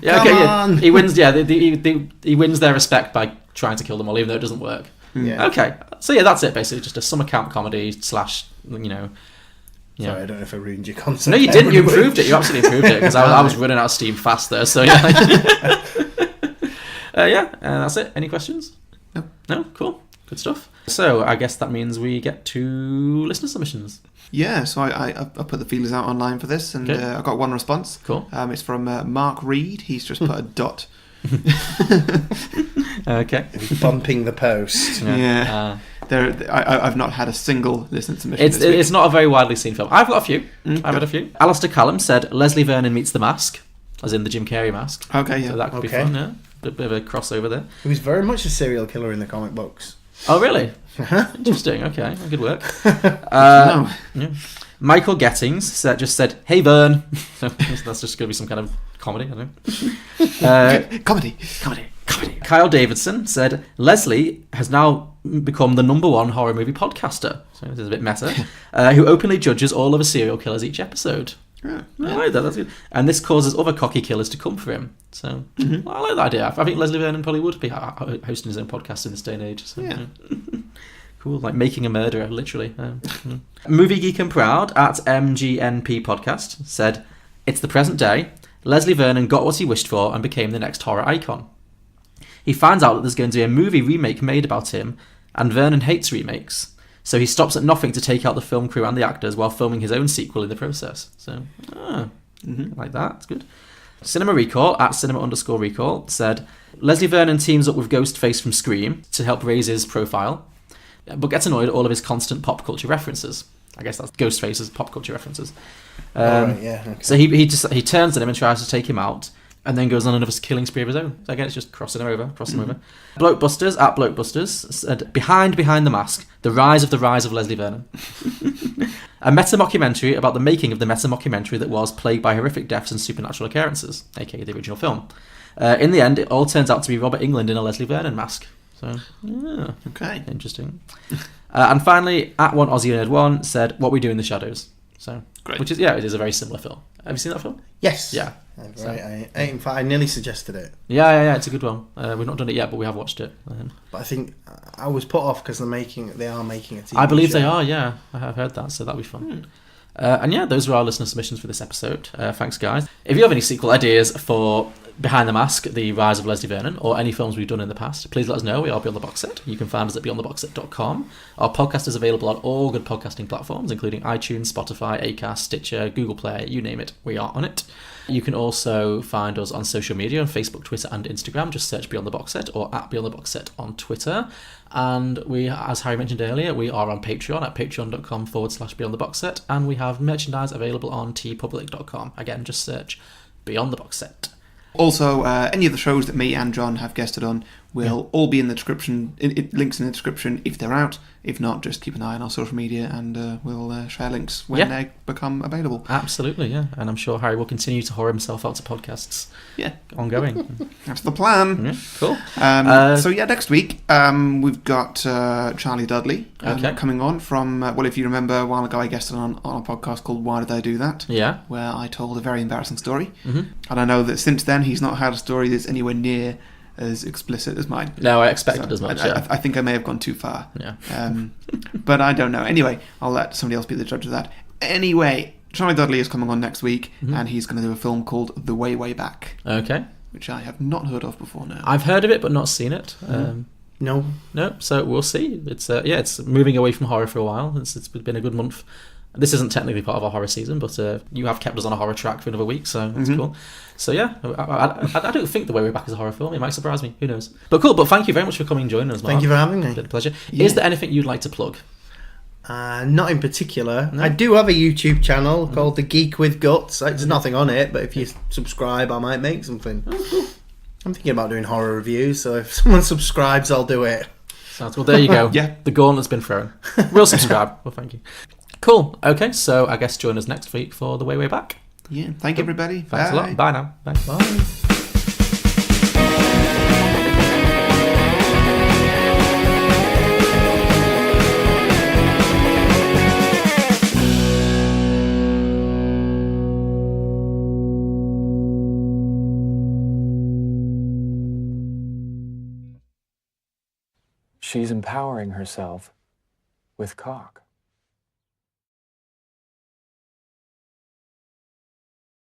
Yeah. Come on. He wins. Yeah. He wins their respect by trying to kill them all, even though it doesn't work. Yeah. Okay. So that's it. Basically, just a summer camp comedy / Sorry, I don't know if I ruined your concept. No, you didn't. You improved it. You absolutely improved it because I was running out of steam fast there. So yeah. That's it. Any questions? No? Cool. Good stuff. So I guess that means we get to listener submissions. Yeah, so I put the feelers out online for this, and I got one response. Cool. It's from Mark Reid. He's just put a dot. Okay. Bumping the post. Yeah. I've not had a single listener submission. It's not a very widely seen film. I've got a few. I've had a few. Alistair Callum said Leslie Vernon meets the Mask, as in the Jim Carrey mask. Okay, yeah. So that could be fun, yeah. A bit of a crossover there. He was very much a serial killer in the comic books. Oh, really? Interesting. Okay, good work. Yeah. Michael Gettings just said, "Hey, Vern." So that's just going to be some kind of comedy, I don't know. Comedy. Kyle Davidson said, "Leslie has now become the #1 horror movie podcaster." So this is a bit meta. Who openly judges all of the serial killers each episode. Yeah. I like that. That's good. And this causes other cocky killers to come for him. So I like that idea. I think Leslie Vernon probably would be hosting his own podcast in this day and age. So, yeah. Cool, like making a murderer, literally. Movie Geek and Proud at MGNP Podcast said, "It's the present day. Leslie Vernon got what he wished for and became the next horror icon. He finds out that there's going to be a movie remake made about him, and Vernon hates remakes. So he stops at nothing to take out the film crew and the actors while filming his own sequel in the process." So, like that. It's good. Cinema Recall at cinema_recall said, "Leslie Vernon teams up with Ghostface from Scream to help raise his profile, but gets annoyed at all of his constant pop culture references." I guess that's Ghostface's pop culture references. Okay. So he turns on him and tries to take him out, and then goes on another killing spree of his own. So again, it's just crossing him over. Blokebusters at Blokebusters said, Behind the Mask, the rise of Leslie Vernon. A meta-mockumentary about the making of the meta-mockumentary that was Plagued by Horrific Deaths and Supernatural Occurrences, aka the original film. In the end, it all turns out to be Robert Englund in a Leslie Vernon mask. So, yeah. Okay. Interesting. And finally, at one Aussie Nerd 1 said, What We Do in the Shadows. So, great. Which is, it is a very similar film. Have you seen that film? Yes. Yeah. Right. In fact, I nearly suggested it. Yeah. It's a good one. We've not done it yet, but we have watched it. But I think I was put off because they are making a TV I believe show. they are. Yeah, I have heard that, so that'll be fun. And yeah, those were our listener submissions for this episode. Thanks, guys. If you have any sequel ideas for Behind the Mask, The Rise of Leslie Vernon, or any films we've done in the past, please let us know. We are Beyond the Box Set. You can find us at beyondtheboxset.com. Our podcast is available on all good podcasting platforms, including iTunes, Spotify, Acast, Stitcher, Google Play, you name it, we are on it. You can also find us on social media on Facebook, Twitter, and Instagram. Just search Beyond the Box Set or at Beyond the Box Set on Twitter. And we, as Harry mentioned earlier, we are on Patreon at patreon.com/Beyond the Box Set, and we have merchandise available on tpublic.com. Again, just search Beyond the Box Set. Also, any of the shows that me and John have guested on will all be in the description. Links in the description if they're out. If not, just keep an eye on our social media and we'll share links when they become available. Absolutely, yeah. And I'm sure Harry will continue to whore himself out to podcasts. Yeah. Ongoing. That's the plan. Yeah, cool. So next week we've got Charlie Dudley coming on from, if you remember a while ago I guested on a podcast called Why Did I Do That? Yeah. Where I told a very embarrassing story. Mm-hmm. And I know that since then he's not had a story that's anywhere near as explicit as mine. No, I expected as much. I think I may have gone too far. Yeah. But I don't know. Anyway, I'll let somebody else be the judge of that. Anyway, Charlie Dudley is coming on next week, and he's going to do a film called The Way, Way Back. Okay. Which I have not heard of before now. I've heard of it, but not seen it. No. So we'll see. It's it's moving away from horror for a while. It's been a good month. This isn't technically part of our horror season, but you have kept us on a horror track for another week, so that's cool. So yeah, I don't think The Way, Way Back is a horror film. It might surprise me. Who knows? But cool. But thank you very much for coming and joining us, Mark. Thank you for having me. It's been a pleasure. Yeah. Is there anything you'd like to plug? Not in particular. No? I do have a YouTube channel called The Geek with Guts. There's nothing on it, but if you subscribe, I might make something. I'm thinking about doing horror reviews, so if someone subscribes, I'll do it. Sounds well. There you go. Yeah. The gauntlet's been thrown. We'll subscribe. Well, thank you. Cool. Okay, so I guess join us next week for The Way, Way Back. Yeah. Thank you, everybody. Thanks Bye. a lot. Bye now. Bye. Bye. She's empowering herself with cock.